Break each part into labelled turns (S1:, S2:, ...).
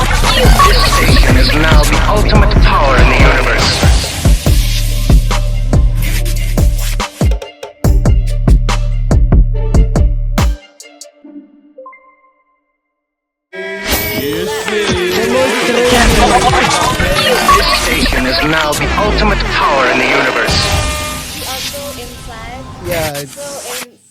S1: station is now the ultimate power in the universe. This station is now the ultimate power in the universe.
S2: We are so inside.
S3: Yeah,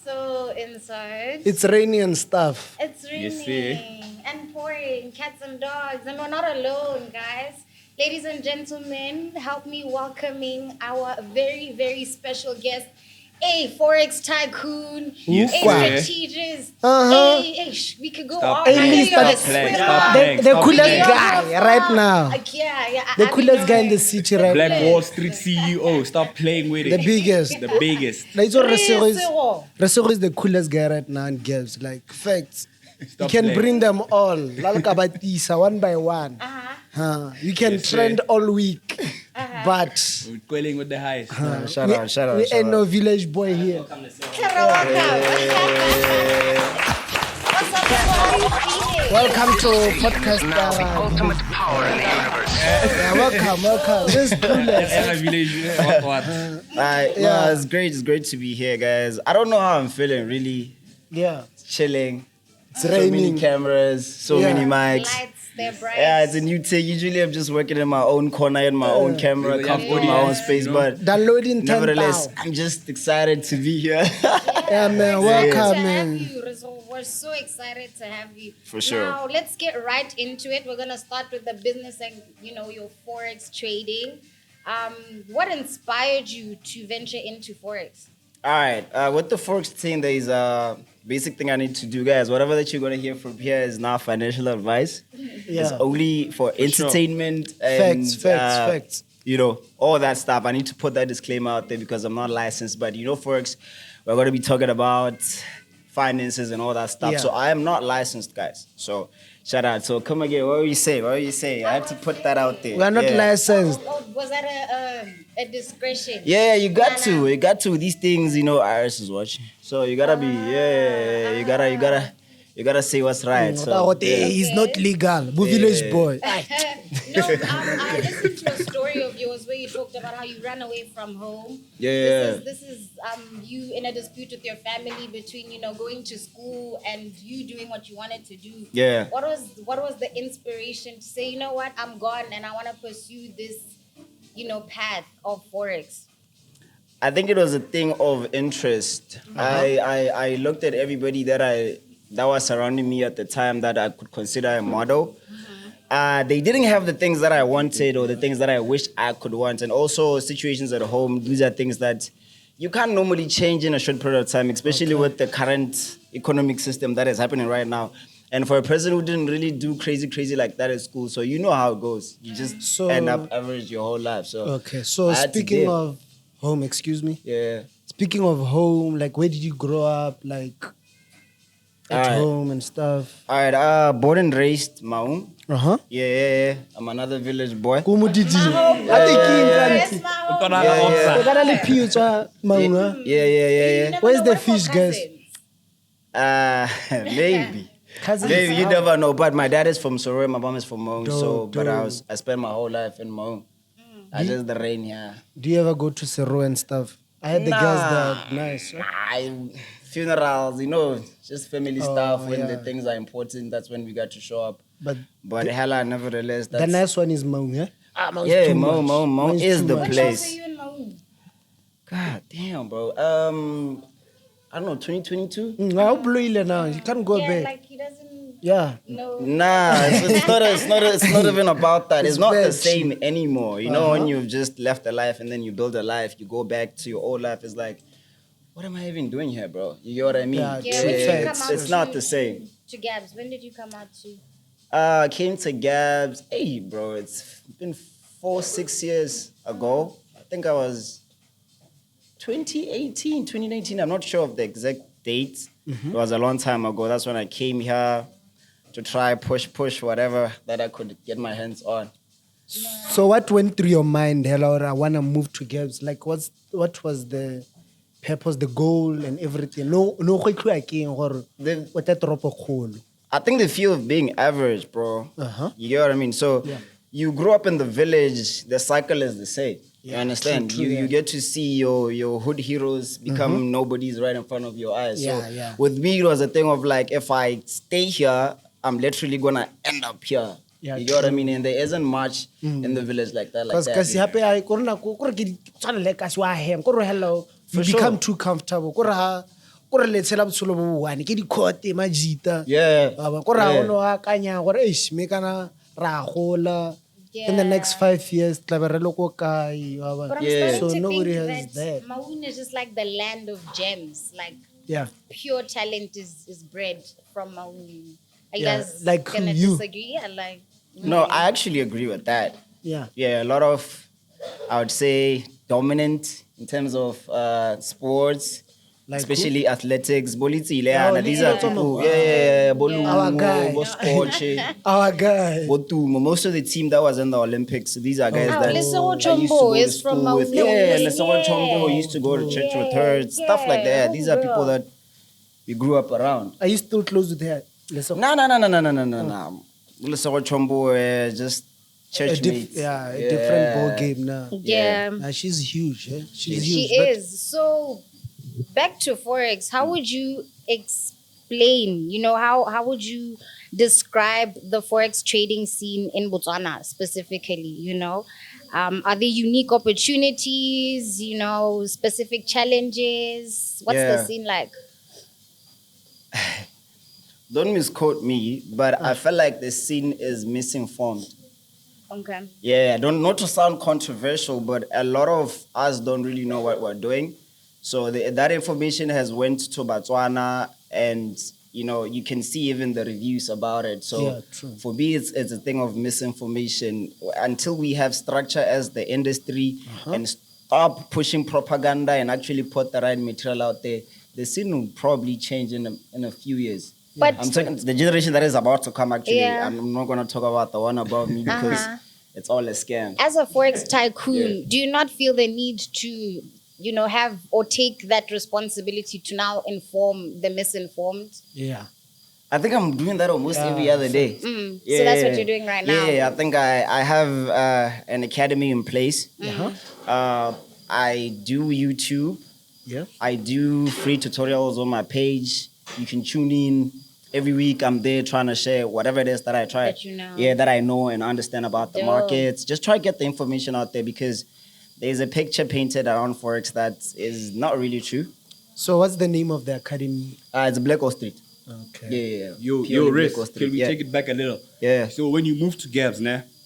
S2: So inside.
S3: it's rainy and stuff.
S2: It's raining and pouring, cats and dogs, and we're not alone, guys. Ladies and gentlemen, help me welcoming our very, very special guest, a Forex tycoon, a strategist. We could go on.
S3: The coolest guy right now. The coolest guy in the city right
S4: Black
S3: now.
S4: Wall Street CEO, stop playing with it.
S3: The biggest.
S4: The biggest.
S3: Like, so Resego is the coolest guy right now in Kebs. Like, facts. You can
S4: playing.
S3: bring them all. Lalakabatisa, one by one. You can trend all week. But
S4: We're quelling with the highest.
S3: shout out. We ain't no village boy here.
S2: What's up, how are you feeling?
S3: Welcome to podcast.
S1: Ultimate power in the universe.
S3: Yeah, welcome. This is coolest.
S5: No, it's great. It's great to be here, guys. I don't know how I'm feeling. Really
S3: Yeah.
S5: chilling.
S3: It's
S5: So many
S3: raining.
S5: cameras, so
S3: Yeah.
S5: many mics.
S2: Lights, they're bright.
S5: Yeah, it's a new take. Usually, I'm just working in my own corner, in my own camera, comfortable in my own space. But
S3: Downloading 10
S5: nevertheless,
S3: pounds.
S5: I'm just excited to be here.
S3: Yeah, man.
S2: To
S3: Welcome,
S2: have
S3: man.
S2: you, Rizzo. We're so excited to have you.
S5: For sure.
S2: Now, let's get right into it. We're going to start with the business and, your Forex trading. What inspired you to venture into Forex?
S5: All right. With the Forex thing, there is a basic thing I need to do, guys. Whatever that you're going to hear from here is not financial advice. It's
S3: Yeah.
S5: only for entertainment and
S3: Facts.
S5: all that stuff. I need to put that disclaimer out there because I'm not licensed. But Forex, we're going to be talking about finances and all that stuff.
S3: Yeah.
S5: So I am not licensed, guys. So shout out. So come again. What were you saying? I had to put that out there.
S3: We are not licensed.
S2: Was that a discretion?
S5: Yeah, you got to. You got to. These things, Iris is watching. So you gotta be, you gotta say what's right. So,
S3: He's not legal. Village boy.
S2: I listened to a story of yours where you talked about how you ran away from home.
S5: Yeah.
S2: This is you in a dispute with your family between going to school and you doing what you wanted to do.
S5: Yeah.
S2: What was the inspiration to say, you know what, I'm gone and I want to pursue this path of Forex?
S5: I think it was a thing of interest. I looked at everybody that was surrounding me at the time that I could consider a model. They didn't have the things that I wanted or the things that I wished I could want. And also situations at home, these are things that you can't normally change in a short period of time, especially with the current economic system that is happening right now. And for a person who didn't really do crazy like that at school, so you know how it goes. You just end up average your whole life. So
S3: Okay, so
S5: I had to
S3: speaking
S5: dip.
S3: of home, excuse me.
S5: Yeah.
S3: Speaking of home, like where did you grow up? Like at
S5: Alright.
S3: home and stuff.
S5: All right, born and raised Maun.
S3: Uh-huh.
S5: Yeah. I'm another village boy.
S3: Kumudidi.
S2: Yes, Maun.
S5: Yeah.
S3: Where's the fish, guys?
S5: Maybe. Maybe you never know. But my dad is from Soroi, my mom is from Maun. But I spent my whole life in Maun. I just the rain here.
S3: Do you ever go to Sero and stuff? I had the girls that nice. Right?
S5: Funerals, just family stuff. When the things are important, that's when we got to show up. But hella, nevertheless,
S3: The
S5: that's...
S3: nice one is Maun, yeah?
S5: Yeah, Maun is the
S2: What class
S5: place.
S2: were you in Maun?
S5: God damn, bro. I don't know, 2022?
S3: I blow now. You can't go
S2: Yeah,
S3: back.
S2: like he doesn't
S3: Yeah.
S2: know.
S5: Nah, it's not even about that. It's not the
S3: bad.
S5: same anymore. When you've just left a life and then you build a life, you go back to your old life. It's like, what am I even doing here, bro? You get what I mean?
S3: Yeah,
S2: Yeah, when did you come out
S5: It's not the same.
S2: to Gabs? When did you come out to?
S5: I came to Gabs. Hey, bro, it's been 4-6 years ago. I think I was 2018, 2019. I'm not sure of the exact date. It was a long time ago. That's when I came here to try push whatever that I could get my hands on.
S3: So what went through your mind, hello, I want to move to Kebs? Like, what was the purpose, the goal, and everything? No, what that drop a hole.
S5: I think the feel of being average, bro. You get what I mean? So you grew up in the village, the cycle is the same. You understand?
S3: True,
S5: you get to see your hood heroes become nobodies right in front of your eyes. So with me, it was a thing of like, if I stay here, I'm literally gonna end up here.
S3: Yeah,
S5: you get what I mean? And there isn't much in the village like that.
S3: You become too comfortable. In the next 5 years,
S2: But I'm starting
S3: so
S2: to
S3: nobody
S2: think
S3: has
S2: that
S3: that.
S2: Maun is just like the land of gems. Like pure talent is bred from Maun. Are you guys
S3: like
S2: gonna
S3: you.
S2: disagree? Yeah, like
S5: No, I actually agree with that.
S3: Yeah.
S5: Yeah, a lot of, I would say, dominant in terms of sports,
S3: Like
S5: especially athletics. Bolitsi,
S3: Oh,
S5: these are
S3: Toto
S5: people.
S3: no.
S5: Yeah,
S3: Our guy. Our guy.
S5: Botumo, most of the team that was in the Olympics, these are guys that
S2: Lesego
S5: I used to
S2: Chombo
S5: go to
S2: is from
S5: school with.
S2: Maun.
S5: Yeah, Lesego Chombo used to go to church with her, stuff like that. These are people that we grew up around.
S3: Are you still close with her?
S5: No. Lesego Chombo, just church mates.
S3: A different ball game now.
S2: Yeah.
S3: Nah, she's huge. Eh? She's
S2: She
S3: huge.
S2: is. So back to Forex, how would you explain, how would you describe the Forex trading scene in Botswana specifically, Are there unique opportunities, specific challenges? What's the scene like?
S5: Don't misquote me, but I feel like the scene is misinformed.
S2: Okay.
S5: Yeah, not to sound controversial, but a lot of us don't really know what we're doing. So that information has went to Botswana, and you can see even the reviews about it. So for me, it's a thing of misinformation. Until we have structure as the industry and stop pushing propaganda and actually put the right material out there, the scene will probably change in a few years.
S2: But
S5: I'm talking the generation that is about to come. Actually, I'm not going to talk about the one above me because it's all a scam.
S2: As a Forex tycoon, do you not feel the need to, have or take that responsibility to now inform the misinformed?
S3: Yeah.
S5: I think I'm doing that almost every other day.
S2: So that's what you're doing right now.
S5: Yeah, I think I have an academy in place. I do YouTube.
S3: Yeah.
S5: I do free tutorials on my page. You can tune in. Every week I'm there trying to share whatever it is that I try.
S2: That you know.
S5: Yeah, that I know and understand about the markets. Just try to get the information out there because there's a picture painted around Forex that is not really true.
S3: So what's the name of the academy?
S5: It's Black Hole Street.
S3: Okay.
S5: Yeah.
S4: Yo,
S5: Purely
S4: Riz,
S5: Black Hole Street.
S4: can we take it back a little?
S5: Yeah.
S4: So when you moved to Kebs,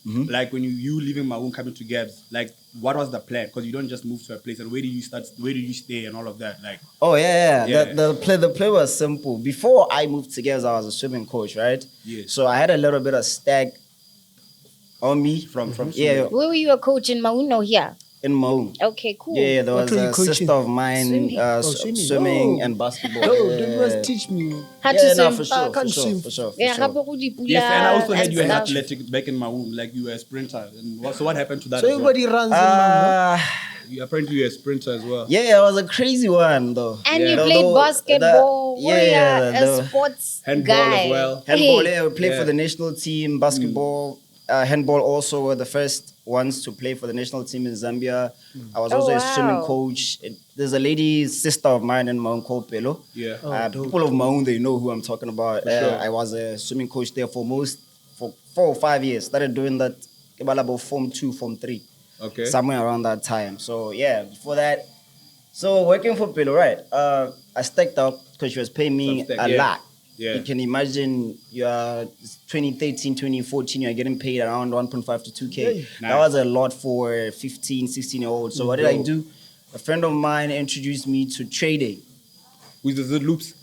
S4: like when you leaving Maun coming to Kebs, like what was the plan? Because you don't just move to a place, and where did you start? Where did you stay, and all of that? Like.
S5: Oh yeah.
S4: Yeah.
S5: The play was simple. Before I moved to Kebs, I was a swimming coach, right?
S4: Yeah.
S5: So I had a little bit of stack on me
S4: From
S5: yeah
S2: Where were you a coach in Maun or here?
S5: in Maun.
S2: Okay, cool.
S5: Yeah, there
S3: What
S5: was
S3: were you
S5: a
S3: coaching?
S5: sister of mine
S2: Swimming.
S5: swimming
S3: Oh.
S5: and basketball.
S3: No,
S5: Yeah.
S3: don't you must teach me.
S2: How to
S5: Yeah, no,
S2: swim.
S5: for sure,
S3: I
S5: for
S3: can't
S5: sure,
S3: swim.
S5: for sure, for
S2: Yeah,
S5: sure.
S4: Yes, and I also heard you were
S2: stuff.
S4: athletic back in Maun, like you were a sprinter. And so what happened to that?
S3: So
S4: as well?
S3: everybody runs in Mama.
S4: You apparently you're a sprinter as well.
S5: Yeah, I was a crazy one though.
S2: And you
S4: Yeah.
S2: played
S5: Although
S2: basketball.
S5: the- yeah,
S2: a
S5: the-
S2: sports
S4: Handball
S2: guy.
S4: as well.
S5: Handball,
S2: Hey.
S5: yeah, we played
S4: Yeah.
S5: for the national team. Basketball, handball also were the first ones to play for the national team in Zambia. I was also a swimming
S2: wow.
S5: coach. There's a lady, sister of mine in Maun called Pelo.
S4: Yeah.
S5: People of Maun, they know who I'm talking about.
S4: sure.
S5: I was a swimming coach there for 4 or 5 years. Started doing that about Form 2, Form 3.
S4: Okay.
S5: Somewhere around that time. So yeah, before that, so working for Pelo, right? I stacked up because she was paying me
S4: Some stack,
S5: a
S4: yeah.
S5: lot.
S4: Yeah.
S5: You can imagine you're 2013, 2014, you're getting paid around 1.5 to 2K.
S3: Hey.
S5: That
S4: Nice.
S5: was a lot for a 15, 16-year-old. So what did I do? A friend of mine introduced me to trading.
S4: With the loops.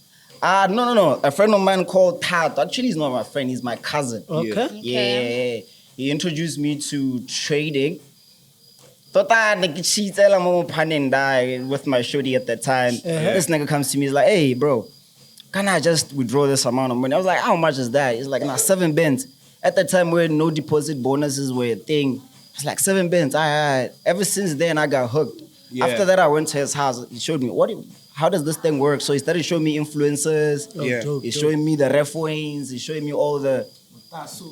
S5: No. A friend of mine called Taitha. Actually, he's not my friend, he's my cousin.
S3: Okay.
S5: Yeah. He introduced me to trading. Tota nikitshitela mo panenda with my shorty at that time. This nigga comes to me, he's like, hey, bro, can I just withdraw this amount of money? I was like, how much is that? It's like, nah, 7 bins. At the time where no deposit bonuses were a thing, it's like 7 bins. Ever since then, I got hooked.
S4: Yeah.
S5: After that, I went to his house. He showed me, how does this thing work? So he started showing me influencers.
S4: Yeah.
S5: He's showing me the referees. He's showing me all the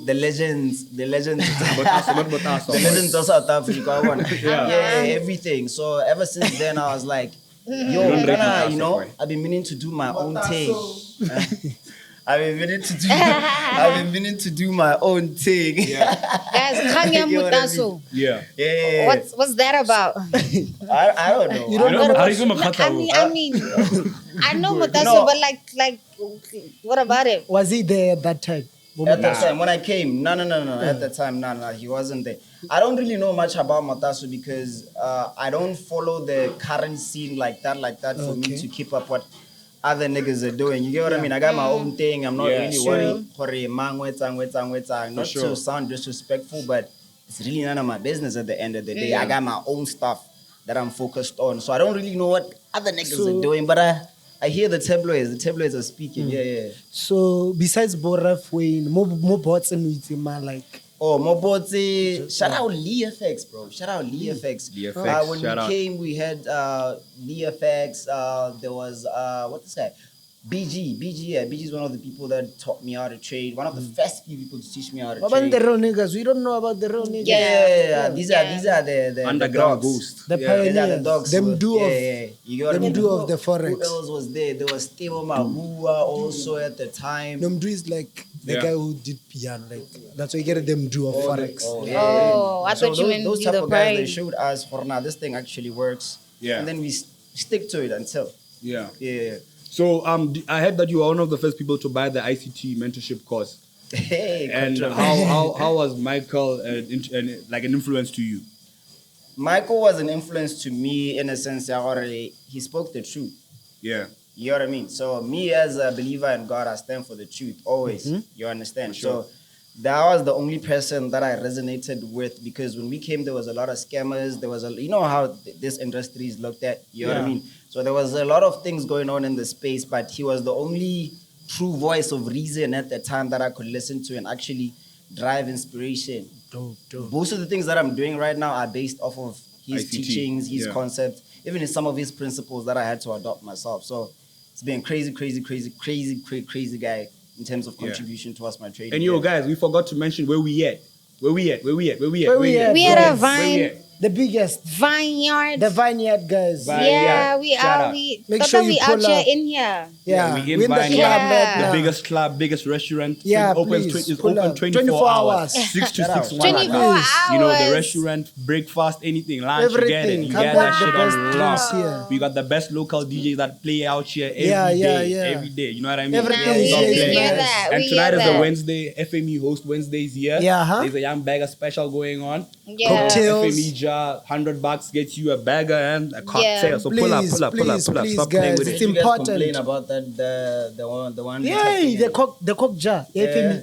S5: legends. The legends.
S4: Motaso.
S5: The legends of South Africa. Yeah, everything. So ever since then, I was like, yo,
S4: don't rate
S5: Ghana,
S4: Motaso,
S5: you know,
S4: boy.
S5: I've been meaning to do my own thing. I've been meaning to do my own thing.
S2: Guys, Kanya
S5: You know what I
S2: Mutaso.
S4: Yeah.
S5: Yeah.
S2: What's that about?
S5: I don't know.
S3: You don't know
S4: How
S3: about
S4: do you know
S2: I mean, I know Motaso,
S5: No.
S2: but like, what about it?
S3: Was he there at that time?
S5: At the time when I came, no. At the time, no, he wasn't there. I don't really know much about Motaso because I don't follow the current scene like that for me
S3: Okay.
S5: to keep up what other niggas are doing. You get what I mean? I got my own thing. I'm not really worried. Not
S4: sure.
S5: to sound disrespectful, but it's really none of my business at the end of the day. I got my own stuff that I'm focused on. So I don't really know what other niggas are doing, but I hear the tabloids. The tabloids are speaking. Yeah.
S3: So besides Boraf Wayne, more bots and with him, man, like
S5: Oh, Mobotse, shout out Leafx, bro. Shout out Leafx.
S4: Leafx,
S5: When
S4: shout
S5: we
S4: out.
S5: came, we had Leafx. There was, what's this guy? BG, yeah. BG is one of the people that taught me how to trade. One of the first few people to teach me how to
S3: what about
S5: trade.
S3: the real niggas? We don't know about the real niggas.
S5: Yeah. These are the
S4: Underground
S5: dogs.
S4: ghost.
S3: The
S5: These are the
S3: pioneers.
S5: dogs.
S3: Them do of
S5: You get what I
S3: them
S5: mean?
S3: do of the
S5: Who
S3: Forex.
S5: else was there? There was Stable Mahua also at the time.
S3: Them do is like the
S4: Yeah.
S3: guy who did piano. Like that's why you get them do of Forex.
S2: Oh, I thought you meant
S5: those
S2: do
S5: type
S2: the
S5: of guys, they
S2: price.
S5: showed us, for now, this thing actually works.
S4: Yeah.
S5: And then we stick to it until.
S4: Yeah.
S5: Yeah.
S4: So I heard that you were one of the first people to buy the ICT mentorship course.
S5: Hey,
S4: And
S5: controversy.
S4: how was Michael like an influence to you?
S5: Michael was an influence to me in a sense that already he spoke the truth.
S4: Yeah.
S5: You know what I mean? So me as a believer in God, I stand for the truth always. You understand?
S4: sure.
S5: So that was the only person that I resonated with because when we came, there was a lot of scammers. There was you know how this industry is looked at. You know what I mean? So there was a lot of things going on in the space, but he was the only true voice of reason at the time that I could listen to and actually drive inspiration.
S3: Dope.
S5: Most of the things that I'm doing right now are based off of his
S4: ICT,
S5: teachings, his
S4: yeah.
S5: concepts, even in some of his principles that I had to adopt myself. So it's been crazy guy in terms of contribution towards my trading.
S4: And yo, guys, we forgot to mention where we at. Where we at?
S2: We had a
S4: Where we
S2: Vine,
S4: at?
S3: The biggest,
S2: Vineyard.
S3: the Vineyard guys.
S2: Yeah, we
S4: Shout
S2: are.
S4: out.
S2: We
S3: Make
S2: Toto,
S3: sure you
S2: we out
S3: pull
S2: here
S3: up.
S2: in here.
S3: Yeah,
S4: we
S3: we
S4: in
S3: in the
S4: Vineyard,
S3: club
S2: Yeah.
S3: right
S4: the
S3: now.
S4: biggest club, biggest restaurant.
S3: Yeah,
S4: It opens
S3: please,
S4: it's
S3: pull
S4: open
S3: up.
S4: 24 hours.
S3: 24
S4: 6 to
S5: Shout
S4: 6.
S5: out.
S2: 24
S3: Please.
S4: You know, the
S2: hours.
S4: restaurant, breakfast, anything, lunch, you get it.
S3: Everything.
S4: You
S3: Come
S4: get
S3: back
S4: that
S3: the
S4: shit
S3: best
S4: on
S3: drinks
S4: lock.
S3: here.
S4: We got the best local DJs that play out here every
S3: Yeah,
S4: day,
S3: yeah.
S4: every day. You know what I mean?
S3: Everything
S2: Nah,
S3: is
S2: we
S3: here.
S2: hear
S3: Yes.
S2: that.
S4: And
S2: We
S4: tonight
S2: hear
S4: is the
S2: that.
S4: Wednesday, FME host Wednesdays here.
S3: Yeah, huh?
S4: There's a young bagger special going on.
S2: Yeah.
S3: Cocktail.
S4: FME jar, $100 gets you a bagger and a cocktail.
S2: Yeah.
S4: So pull up.
S3: Please,
S4: Stop playing
S3: guys.
S4: with
S3: It's
S4: it.
S5: You guys
S3: important.
S5: complain about that the one.
S3: Yay, the cock jar. Yeah.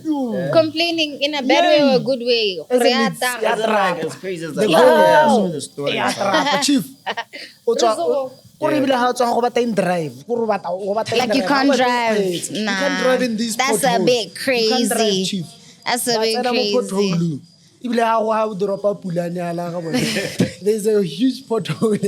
S2: Complaining in a bad way or a good way.
S3: As in it's-
S2: Ratang.
S3: yeah.
S5: It's like as crazy as
S3: The
S5: that.
S3: goal.
S5: I saw the story.
S3: Chief.
S2: Resego. Like you can't drive.
S3: You
S2: Nah.
S3: can't drive in these
S2: That's a
S3: potholes.
S2: bit
S3: You can't drive,
S2: crazy.
S3: Chief.
S2: That's a bit
S3: Batsana mo
S2: crazy.
S3: pothole. Ebile ha o ha o dropa Pulane ala ka bona. There's a huge pothole.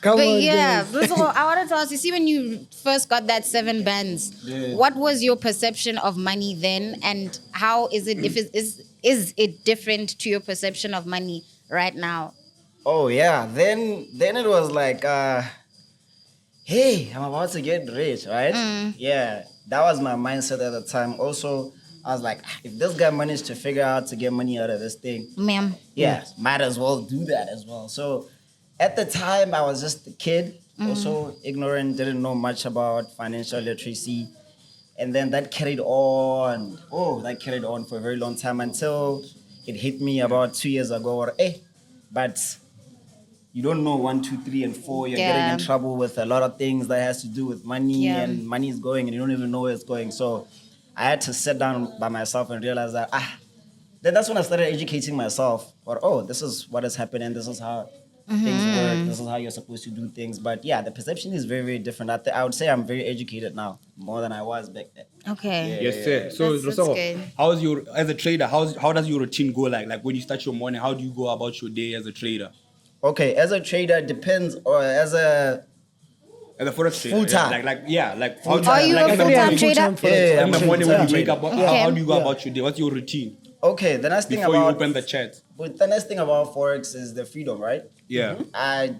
S3: Come
S2: But
S3: on,
S2: yeah,
S3: guys.
S2: Resego, I wanted to ask you, see when you first got that 7 bands, what was your perception of money then, and how is it, is it different to your perception of money right now?
S5: Oh yeah, then it was like, hey, I'm about to get rich, right? Yeah, that was my mindset at the time. Also, I was like, if this guy managed to figure out to get money out of this thing,
S2: Ma'am.
S5: yeah, might as well do that as well. So at the time, I was just a kid, also ignorant, didn't know much about financial literacy. And then that carried on. Oh, that carried on for a very long time until it hit me about 2 years ago. But you don't know 1, 2, 3, and 4. You're getting in trouble with a lot of things that has to do with money, and money is going, and you don't even know where it's going. So I had to sit down by myself and realize that, then that's when I started educating myself. Or, oh, this is what is happening. This is how things work. This is how you're supposed to do things. But yeah, the perception is very, very different. I would say I'm very educated now, more than I was back then.
S2: Okay.
S4: Yes, sir. So,
S2: That's
S4: Resego,
S2: good.
S4: how's your as a trader? How does your routine go? Like when you start your morning, how do you go about your day as a trader?
S5: Okay, as a trader, it depends. Or as a
S4: Forex trader,
S5: Full-time.
S4: Like
S5: Full-time.
S4: how-
S2: Are you
S4: like
S2: a
S4: in the
S2: full-time
S4: morning-
S2: trader?
S5: Yeah,
S4: In the
S5: I'm a
S4: morning when you
S5: full-time
S4: wake up,
S5: trader.
S4: how do you go about your day? What's your routine
S5: Okay, the nice thing
S4: before you
S5: about
S4: open the chat?
S5: but the nice thing about Forex is the freedom, right?
S4: Yeah,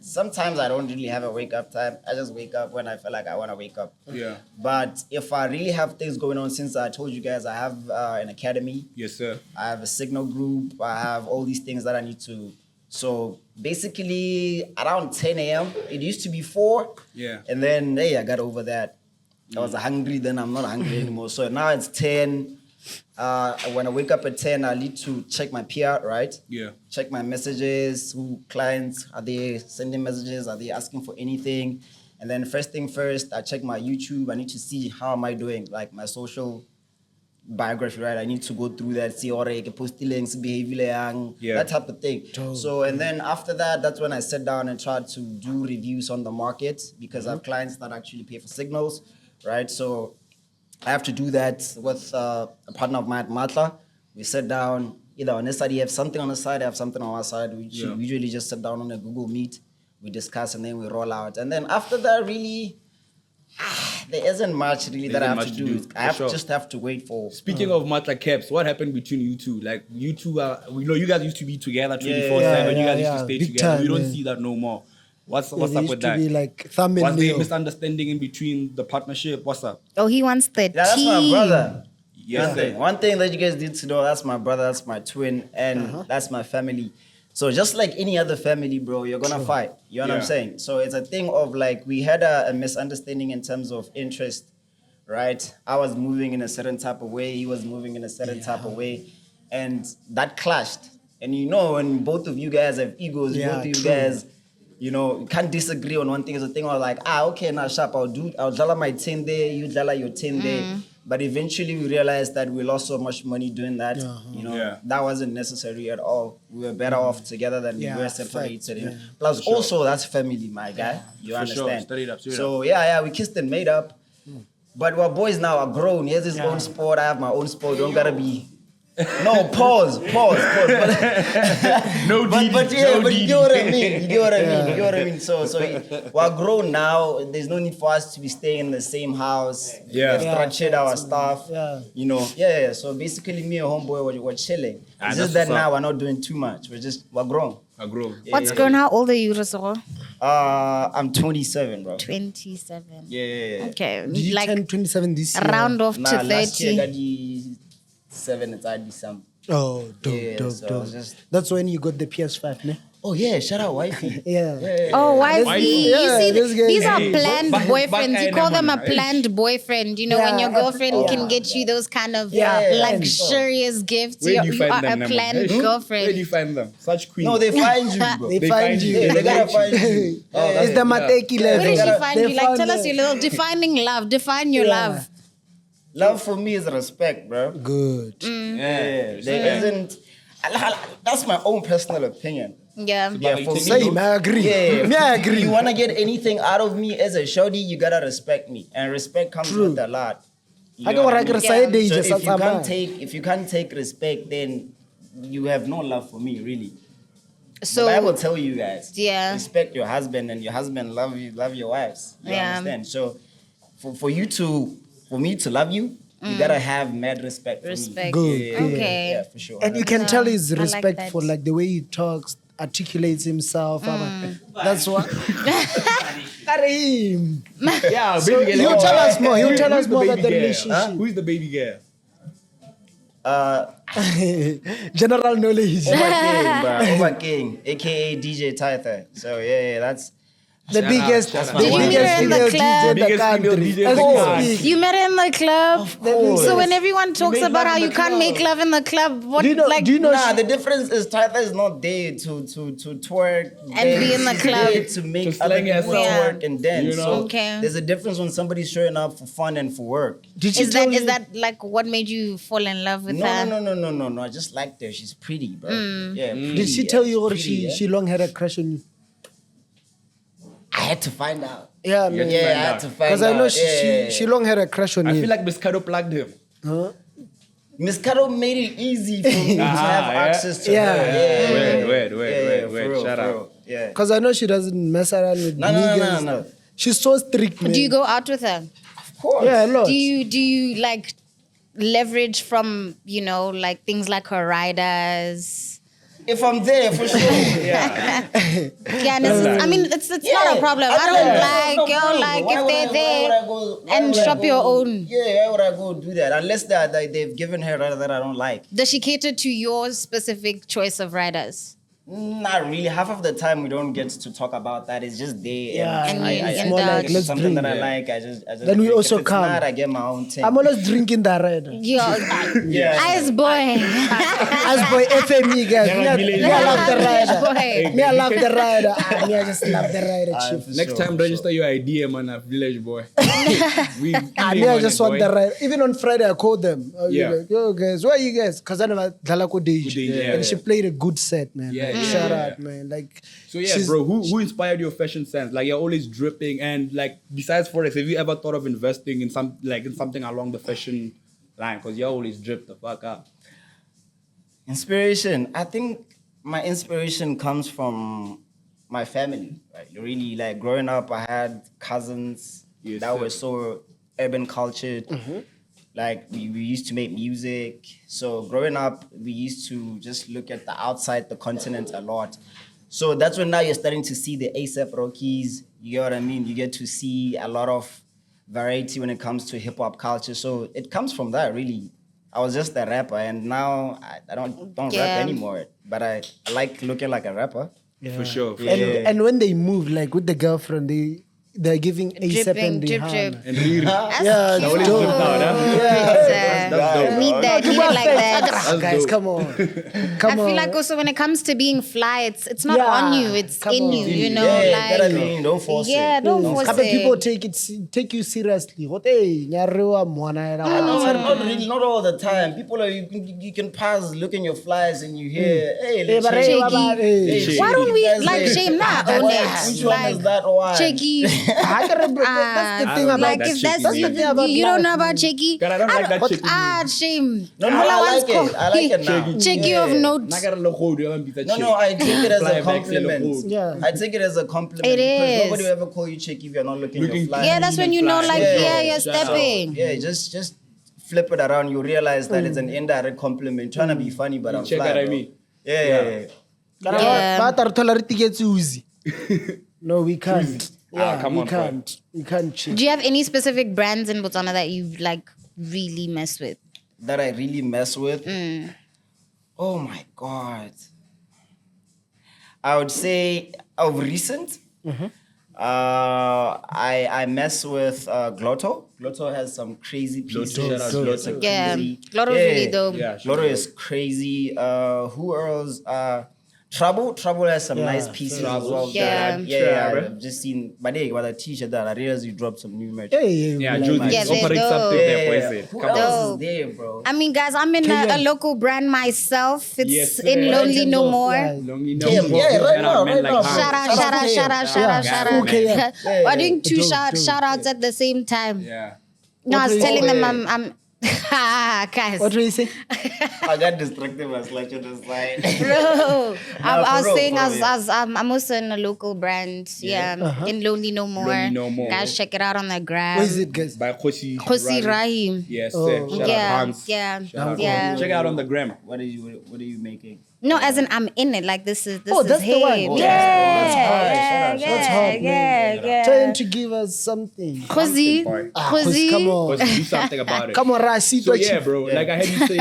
S5: Sometimes I don't really have a wake up time. I just wake up when I feel like I want to wake up.
S4: yeah.
S5: But if I really have things going on, since I told you guys I have an academy,
S4: Yes, sir.
S5: I have a signal group, I have all these things that I need to. So basically, around 10 a.m., it used to be 4.
S4: Yeah.
S5: And then, hey, I got over that. I was hungry, then I'm not hungry anymore. So now it's 10. When I wake up at 10, I need to check my PR, right?
S4: Yeah.
S5: Check my messages, who clients, are they sending messages, are they asking for anything? And then first thing first, I check my YouTube. I need to see how am I doing, like my social biography, right? I need to go through that, see what I can post links, behavior, that type of thing. So, and then after that, that's when I sit down and try to do reviews on the market because I have clients that actually pay for signals, right? So I have to do that with a partner of mine at Maatla. We sit down, either on this side, you have something on the side, I have something on our side. We usually just sit down on a Google Meet, we discuss, and then we roll out. And then after that, really, there isn't much really that I have to do. Just have to wait for.
S4: Speaking of Maatla Kebs, what happened between you two? Like you two are, we know you guys used to be together 24/7. You guys used to stay
S3: Big
S4: together.
S3: time,
S4: We don't
S3: man.
S4: see that no more. What's
S3: There
S4: up
S3: used
S4: with
S3: to
S4: that?
S3: be like thumb and
S4: Was there
S3: nail.
S4: misunderstanding in between the partnership? What's up?
S2: Oh, he wants the
S5: Yeah, that's
S2: tea.
S5: my brother.
S4: Yes, sir.
S5: One thing that you guys need to know, that's my brother, that's my twin, and that's my family. So just like any other family, bro, you're gonna fight. You know what I'm saying? So it's a thing of like, we had a misunderstanding in terms of interest, right? I was moving in a certain type of way, he was moving in a certain type of way, and that clashed. And you know, when both of you guys have egos, both of you guys, you know, you can't disagree on one thing. It's a thing of like, okay, now sharp, I'll jala my 10 there, you jala your 10 there. But eventually we realized that we lost so much money doing that. You know, that wasn't necessary at all. We were better off together than we were separated. You know? Plus, also, that's family, my guy. You understand?
S4: Straight up.
S5: So, yeah, we kissed and made up. But we're boys now, are grown. He has his own sport. I have my own sport. Don't gotta be. No, pause. But you get what I mean. So we're grown now. There's no need for us to be staying in the same house.
S4: Yeah.
S5: We've structured our stuff. You know. So basically, me and homeboy we're chilling. It's just that now we're not doing too much. We're grown.
S2: What's grown? How old are you, Resego?
S5: I'm 27, bro.
S2: 27.
S5: Yeah.
S2: Okay.
S3: Did you
S2: like
S3: turn 27 this year?
S2: round off to
S5: Last year
S2: 30.
S5: I got the 7, it's at December.
S3: Oh, dope.
S5: So just...
S3: That's when you got the PS5, ne?
S5: Oh yeah, shout out wifey.
S2: Oh, wifey. You see,
S3: this guy-
S2: these are
S4: Hey,
S2: planned
S4: back-
S2: boyfriends.
S4: back
S2: You call them a
S4: end,
S2: planned boyfriend. You know, when your girlfriend can get you those kind of luxurious gifts.
S4: Where do
S2: You
S4: you find
S2: are
S4: them,
S2: a
S4: Nema?
S2: planned
S4: Where do you
S2: girlfriend.
S4: find them? Such queens.
S5: No, they find you, bro.
S3: They find you.
S5: They gotta find you.
S3: It's the Mateki level.
S2: Where did she find
S3: They
S2: you? Like, tell us
S3: the-
S2: your little defining love. Define your love.
S5: Love for me is respect, bro.
S3: Good.
S5: There isn't. That's my own personal opinion.
S2: Yeah.
S5: For me,
S3: Same, I agree. Me, I agree.
S5: You wanna get anything out of me as a shorty, you gotta respect me, and respect comes with a lot. You
S3: I
S5: know
S3: don't
S5: what I
S3: want to
S5: mean?
S3: say they
S5: So
S3: just
S5: if you can't take respect, then you have no love for me, really.
S2: So,
S5: But I will tell you guys,
S2: Yeah.
S5: respect your husband, and your husband love your wives. You understand? So for me to love you, you gotta have mad respect for me.
S2: respect.
S3: Good.
S2: Okay.
S5: Yeah, for sure.
S3: And you can tell he's
S2: I like
S3: respectful,
S2: that.
S3: like the way he talks, articulates himself. That's what. Karim.
S4: Yeah,
S3: So he'll tell us more. He'll tell us
S4: Who's the
S3: more about
S4: baby
S3: the
S4: girl?
S3: relationship.
S4: Who's the baby girl?
S3: General knowledge.
S5: Over King, aka DJ Taitha. So that's
S3: The biggest,
S5: That's
S3: the
S5: my wife.
S3: biggest
S2: Did you meet her in the
S3: female
S2: club?
S3: DJ in the
S4: Biggest female
S3: country.
S4: DJ in
S3: As
S4: the
S3: we
S4: country.
S3: speak.
S2: You met her in the club.
S3: course.
S2: So when everyone talks
S5: made
S2: about
S5: love
S2: how
S5: in
S2: you
S5: the
S2: can't
S5: club.
S2: make love in the club, what
S3: Do you know?
S2: like
S3: Do you know?
S5: Nah, the difference is Taitha is not there to twerk
S2: And be in the
S5: She's
S2: club.
S5: there to make
S4: To
S5: other
S4: slang
S5: people
S4: herself.
S5: twerk and dance.
S4: You know?
S5: So
S2: Okay.
S5: there's a difference when somebody's showing up for fun and for work.
S3: Did she
S2: is
S3: tell
S2: that
S3: you?
S2: is that like what made you fall in love with her?
S5: No. I just liked her. She's pretty, bro. Yeah.
S3: Did she tell you or she long had a crush on you?
S5: had to find out.
S3: Yeah,
S4: You
S3: man.
S4: had to
S5: Yeah, I
S4: find
S5: had
S4: out.
S5: to find out.
S3: Because I know
S5: Yeah.
S3: she long had a crush on
S4: I
S3: him.
S4: feel like Miss Kado plugged him.
S3: Huh?
S5: Miss Kado made it easy for me to have
S4: yeah.
S5: access to
S3: Yeah.
S5: her.
S4: Wait.
S5: for
S4: Shout
S5: real, for
S4: out.
S5: real. Yeah.
S3: Because I know she doesn't mess around with
S5: No.
S3: niggas. She's so strict, man.
S2: Do you go out with her?
S5: Of course.
S3: Yeah, a lot.
S2: Do you like leverage from, you know, like things like her riders?
S5: If I'm there, for sure.
S4: Yeah.
S2: Yeah, I mean, it's not a problem. I don't like, yo, like if they're there and shop your own.
S5: Yeah, why would I go do that? Unless they've given her rider that I don't like.
S2: Does she cater to your specific choice of riders?
S5: Not really. Half of the time we don't get to talk about that. It's just there.
S3: Yeah,
S2: And
S5: I,
S2: you
S5: I,
S2: end
S3: more
S2: up-
S3: like,
S5: if
S3: let's
S5: it's something
S3: drink.
S5: that I like, I just
S3: Then we
S5: drink.
S3: also
S5: if it's
S3: come.
S5: not, I get my own thing.
S3: I'm always drinking that red.
S2: Yo,
S5: Yeah.
S2: ice boy.
S3: As boy FME guys. Me, I love the rider. Me, I love the rider. Me, I just love the rider, chief.
S4: Next time, register your idea, man. A village boy. we
S3: Me, I just want the rider. Even on Friday, I called them. I was
S4: Yeah.
S3: like, yo, guys, where are you guys? Because I never Dalako Deji.
S4: Yeah.
S3: And she played a good set, man.
S4: Yeah,
S3: Like,
S4: yeah,
S3: shout
S4: yeah.
S3: out, man. Like,
S4: So yeah,
S3: she's-
S4: bro, who inspired your fashion sense? Like you're always dripping, and like besides Forex, have you ever thought of investing in something along the fashion line? Because you're always dripped the fuck up.
S5: Inspiration. I think my inspiration comes from my family. Right? Really, like growing up, I had cousins
S4: Yes,
S5: that
S4: sir.
S5: were so urban cultured. Like we used to make music. So growing up, we used to just look at the outside the continent a lot. So that's when now you're starting to see the ASAP Rockies. You get what I mean? You get to see a lot of variety when it comes to hip hop culture. So it comes from that, really. I was just a rapper, and now I don't
S2: Yeah.
S5: rap anymore. But I like looking like a rapper.
S4: For sure. For
S5: Yeah.
S4: sure.
S3: and when they move, like with the girlfriend, they're giving ASAP
S2: Dripping,
S3: and
S2: drip,
S3: Rihanna.
S2: drip.
S4: And really,
S2: That's
S3: Yeah,
S2: cute.
S3: always
S4: dripped out, huh? That's dope.
S2: Need that, need it like that.
S4: That's
S3: Guys,
S4: dope.
S3: come on.
S2: I
S3: Come on.
S2: feel like also when it comes to being fly, it's not
S3: Yeah,
S2: on you, it's
S3: come
S2: in
S3: on.
S2: you, you know,
S5: Yeah,
S2: like
S5: that I mean, don't force
S2: yeah,
S5: it.
S2: don't force
S3: Couple
S2: it.
S3: people take you seriously. What, hey, nyarewa mwana era
S5: No,
S3: wa-
S5: not really, not all the time. People are you can pass, look in your flies, and you hear, hey,
S3: Hey,
S5: let's
S3: but
S5: check.
S3: hey,
S2: Shaky.
S3: baba, hey.
S5: Hey,
S2: Why don't we
S5: That's
S2: like
S5: it.
S2: shame not own
S5: Which
S2: it?
S5: one is that one?
S2: Shaky.
S3: I can remember- that's the
S4: I
S3: thing
S4: don't
S3: about
S2: Like
S4: that
S2: if
S4: shaky
S2: that's
S4: music.
S3: thing about
S2: you don't know
S3: life,
S2: about
S3: man.
S2: shaky.
S4: God, I don't like that
S2: but-
S4: shaky
S2: shame.
S5: No,
S2: All
S5: I
S2: once
S5: like it.
S2: called-
S5: I like it now.
S2: Shaky
S5: Yeah.
S2: of note.
S5: No, I take it as
S4: Fly
S5: a
S4: back,
S5: compliment.
S4: say the
S3: Yeah.
S5: I take it as a compliment.
S2: It
S5: because
S2: is.
S5: nobody will ever call you cheeky if you're not looking
S4: Looking
S5: your fly.
S2: Yeah, that's when you know, like,
S5: Yeah.
S2: you're stepping.
S5: Yeah, just flip it around. You realize that it's an indirect compliment. Trying to be funny, but I'm
S4: Check
S5: fly,
S4: what I
S5: bro.
S4: mean.
S5: Yeah.
S2: Yeah.
S3: But our tolerate gets easy. No, we can't. Yeah,
S4: come
S3: we
S4: on, bro.
S3: can't. We can't cheat.
S2: Do you have any specific brands in Botswana that you like really mess with?
S5: That I really mess with. Oh my God. I would say of recent, I mess with Glotto. Glotto has some crazy pieces.
S4: shout out Glotto.
S5: It's a
S2: Yeah,
S5: crazy-
S2: Glotto's really dope.
S4: Yeah,
S5: Glotto is crazy. Who else? Trouble has some nice pieces
S4: Trouble.
S5: as well.
S2: Yeah.
S5: Yeah. I've just seen. But they got a t-shirt that I realized you dropped some new merch.
S3: Hey,
S4: Yeah,
S3: like,
S4: Judy,
S2: Yeah, they're
S4: operate
S2: dope.
S4: something there,
S5: Yeah.
S4: boys.
S5: Who
S4: Come on.
S5: else
S2: Dope.
S5: is there, bro?
S2: I mean, guys, I'm in a
S3: Kenyan.
S2: local brand myself. It's
S4: Yes, sir.
S2: in Lonely No
S5: Yeah.
S2: More.
S4: Lonely
S5: Damn,
S4: no
S5: yeah,
S4: more.
S5: right
S4: Shout
S5: now,
S4: out men
S5: right
S4: like
S5: now.
S4: Hans.
S2: Shout out.
S3: Yeah. Okay, yeah.
S2: We're doing two
S3: Dope.
S2: shout outs at the same time.
S4: Yeah.
S2: No, I
S3: What
S2: was
S3: were you
S2: telling them
S5: saying?
S2: I'm guys.
S3: What were you saying?
S5: I got distracted by Slushy on the slide.
S2: Bro, I was
S5: for real,
S2: saying
S5: for real.
S2: I'm also in a local brand. Yeah, in Lonely No More.
S4: Lonely No More.
S2: Guys, check it out on the gram.
S3: Where is it, guys?
S4: By
S2: Khosi Rahim.
S4: Yes,
S3: Oh.
S4: sir. Shout out
S2: Yeah,
S4: Hans.
S2: yeah,
S4: Shout out.
S2: yeah.
S4: Check it out on the gram.
S5: What are you making?
S2: No, as in I'm in it. Like this is
S3: Oh,
S2: is
S3: that's the
S2: him.
S3: one.
S2: Yeah,
S3: Oh,
S5: that's hard.
S2: yeah,
S5: Shout out,
S3: That's hard, man.
S2: yeah.
S3: Trying to give us something.
S2: Khosi,
S4: boy.
S2: Khosi.
S3: Come on.
S4: Let's do something about it.
S3: Come on, Rasi.
S4: So yeah, bro. Like I heard you say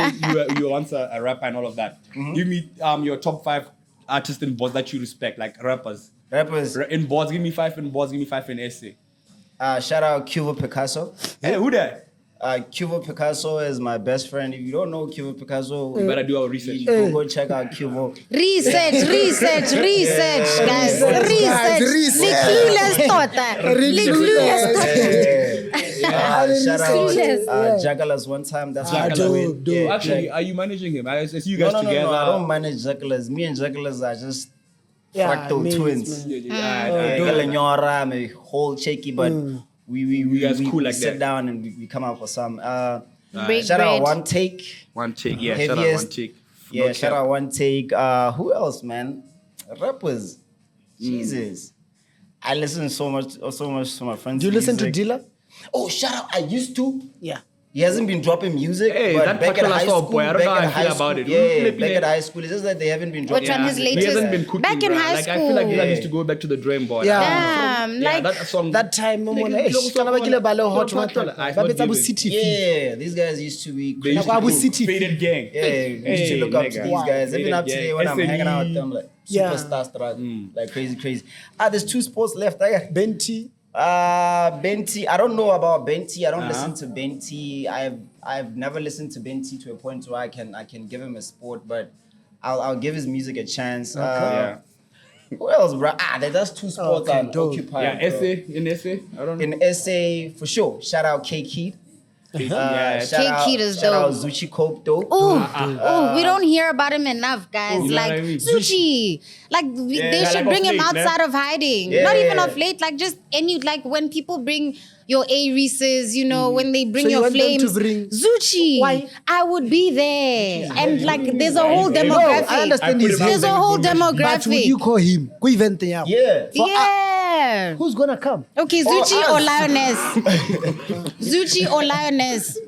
S4: you once a rapper and all of that. Give me your top 5 artists in Boz that you respect, like rappers.
S5: Rappers.
S4: In Boz, give me 5 in Boz, give me 5 in essay.
S5: Shout out Cuba Picasso.
S4: Hey, who that?
S5: Cuba Picasso is my best friend. If you don't know Cuba Picasso,
S4: You better do our research.
S5: you go check out Cuba.
S2: Research, guys. Research. The clueless thought that. The clueless thought.
S5: Shout
S2: Clueless.
S5: out Jagalas one time. That's what
S3: dope,
S5: I win.
S3: dope.
S4: Actually, are you managing him? I see you
S5: No,
S4: guys
S5: no,
S4: together.
S5: no. I don't manage Jagalas. Me and Jagalas are just Fractal
S3: mates,
S5: twins.
S3: man.
S5: Galenyora, maybe whole shaky, but we
S4: guys cool like
S5: sit
S4: that.
S5: down and we come out for some.
S2: Break
S5: Shout out
S2: bread.
S5: One Take.
S4: One chick, yeah. Shout out
S5: Heaviest.
S4: one chick.
S5: Yeah,
S4: No
S5: shout
S4: cap.
S5: out One Take. Who else, man? Rappers. Jesus. I listen so much to my friends.
S3: Do you listen to
S5: music.
S3: Dilla?
S5: Oh, shout out. I used to.
S3: Yeah.
S5: He hasn't been dropping music,
S4: Hey,
S5: but
S4: that
S5: back at
S4: Pachola
S5: high
S4: song,
S5: school,
S4: boy, I don't know
S5: back
S4: how
S5: at
S4: I feel
S5: high
S4: about
S5: school,
S4: it.
S5: yeah,
S4: Flipping
S5: back
S4: it.
S5: at high school, it's just that they haven't been dropping.
S2: Which one? His
S4: He
S2: latest?
S4: hasn't been cooking,
S2: Back in
S4: bruh.
S2: high
S4: Like, I feel like he
S2: school.
S4: needs to go back to the drawing board.
S3: Yeah.
S2: Damn,
S4: Yeah,
S2: like
S4: that song.
S3: That time,
S4: Like,
S3: mona,
S4: you know,
S3: kana ba kile bale hot
S4: Pachola,
S3: matter.
S4: I
S3: Ba betsa
S4: forgive
S3: bo
S4: him.
S3: city.
S5: Yeah, these guys used to be
S4: They used
S5: crazy.
S4: to
S3: Abu
S4: do
S3: City.
S4: Faded Gang.
S5: Yeah, we used to look up to
S4: nigga.
S5: these guys. Even
S4: Faded
S5: up today when I'm
S4: gang.
S5: hanging out with
S4: SNE.
S5: them, like
S3: Yeah.
S5: superstar struck, like crazy. There's 2 sports left.
S3: Benti.
S5: Benti. I don't know about Benti. I don't listen to Benti. I've never listened to Benti to a point where I can give him a sport, but I'll give his music a chance.
S4: Yeah.
S5: Who else, bro? There's 2 sports
S3: Okay,
S5: I'm
S3: dope.
S5: occupied.
S4: Yeah,
S5: bro.
S4: essay. I don't know.
S5: In essay for sure. Shout out K Keed.
S4: Yeah.
S2: K-Keed is
S5: shout out
S2: dope.
S5: Zuchi Cope dope.
S2: Oh, we don't hear about him enough, guys.
S4: You know
S2: Like
S4: what I mean?
S2: Zuchi, like they
S4: like
S2: should
S4: of
S2: bring him
S4: late,
S2: outside
S4: man.
S2: of hiding.
S5: Yeah.
S2: Not even of late, like just any like when people bring your A-Reeses, you know, when they bring
S3: So you
S2: your
S3: want them to
S2: flames,
S3: bring-
S2: Zuchi,
S3: Why?
S2: I would be there, and like there's a whole
S4: No,
S2: demographic.
S3: I understand his
S2: There's a whole
S3: But would
S2: demographic.
S3: you call him? Go event thing out.
S5: Yeah.
S2: Yeah.
S3: Who's gonna come?
S2: Okay, Zuchi
S5: us.
S2: or Lioness? Zuchi or Lioness?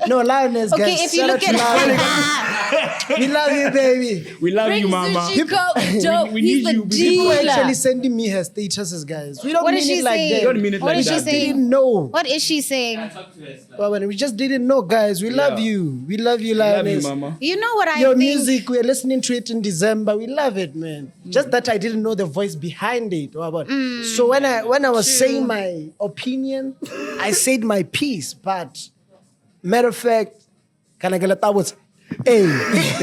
S3: No, Lioness,
S2: Okay,
S3: guys.
S2: if you
S3: Shout
S2: look
S3: out to Lioness.
S2: at
S3: We love you, baby.
S4: We love
S2: bring
S4: you, mama.
S2: Zuchi go,
S4: we
S2: he's
S4: need
S2: the
S4: you. We need
S3: People are
S2: dealer.
S3: actually sending me her statuses, guys. We don't
S2: What
S3: mean
S2: is she
S3: it like
S2: saying?
S3: that.
S4: Don't mean it
S2: What
S4: like
S2: is she
S4: that.
S2: saying?
S3: Didn't know.
S2: What is she saying?
S3: Well, when we just didn't know, guys. We love
S4: Yeah.
S3: you. We love you,
S4: Love you,
S3: Lioness.
S4: mama.
S2: You know what I
S3: Your
S2: think?
S3: music, we're listening to it in December. We love it, man. Just that I didn't know the voice behind it. So when I was saying my opinion, I said my piece. But matter of fact, can I get a tablet? Hey,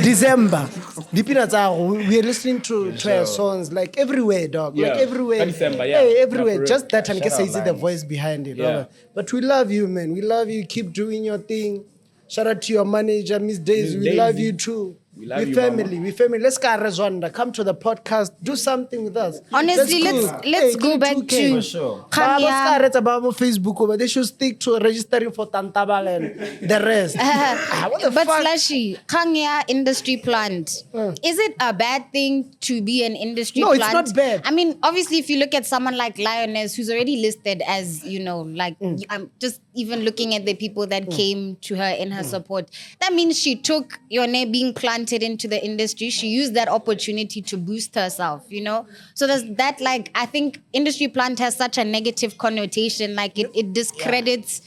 S3: December. The peanuts are we're listening to her songs like everywhere, dog.
S4: Yeah.
S3: Like everywhere.
S4: December, yeah.
S3: Hey,
S4: Yeah,
S3: everywhere.
S4: for real.
S3: Just that and
S5: Shout
S3: guess
S5: out
S3: I see the
S5: Lioness.
S3: voice behind it.
S4: Yeah.
S3: But we love you, man. We love you. Keep doing your thing. Shout out to your manager, Miss Daisy.
S4: Miss
S3: We love
S4: Daisy.
S3: you too.
S4: We love
S3: We
S4: you,
S3: family.
S4: mama.
S3: We family. Let's go Rezwanda. Come to the podcast. Do something with us.
S2: Honestly,
S3: That's cool.
S2: let's
S3: Hey,
S2: go
S3: give
S2: back
S3: 2K.
S2: to
S5: For sure.
S2: Kanya.
S3: It's about Facebook over. They should stick to registering for Tantabal and the rest. What the
S2: But
S3: fuck?
S2: Slushy, Kanya industry plant. Is it a bad thing to be an industry
S3: No, it's
S2: plant?
S3: not bad.
S2: I mean, obviously, if you look at someone like Lioness, who's already listed as, you know, like, I'm just even looking at the people that came to her in her support. That means she took your name being planted into the industry. She used that opportunity to boost herself, you know? So there's that, like, I think industry plant has such a negative connotation. Like, it discredits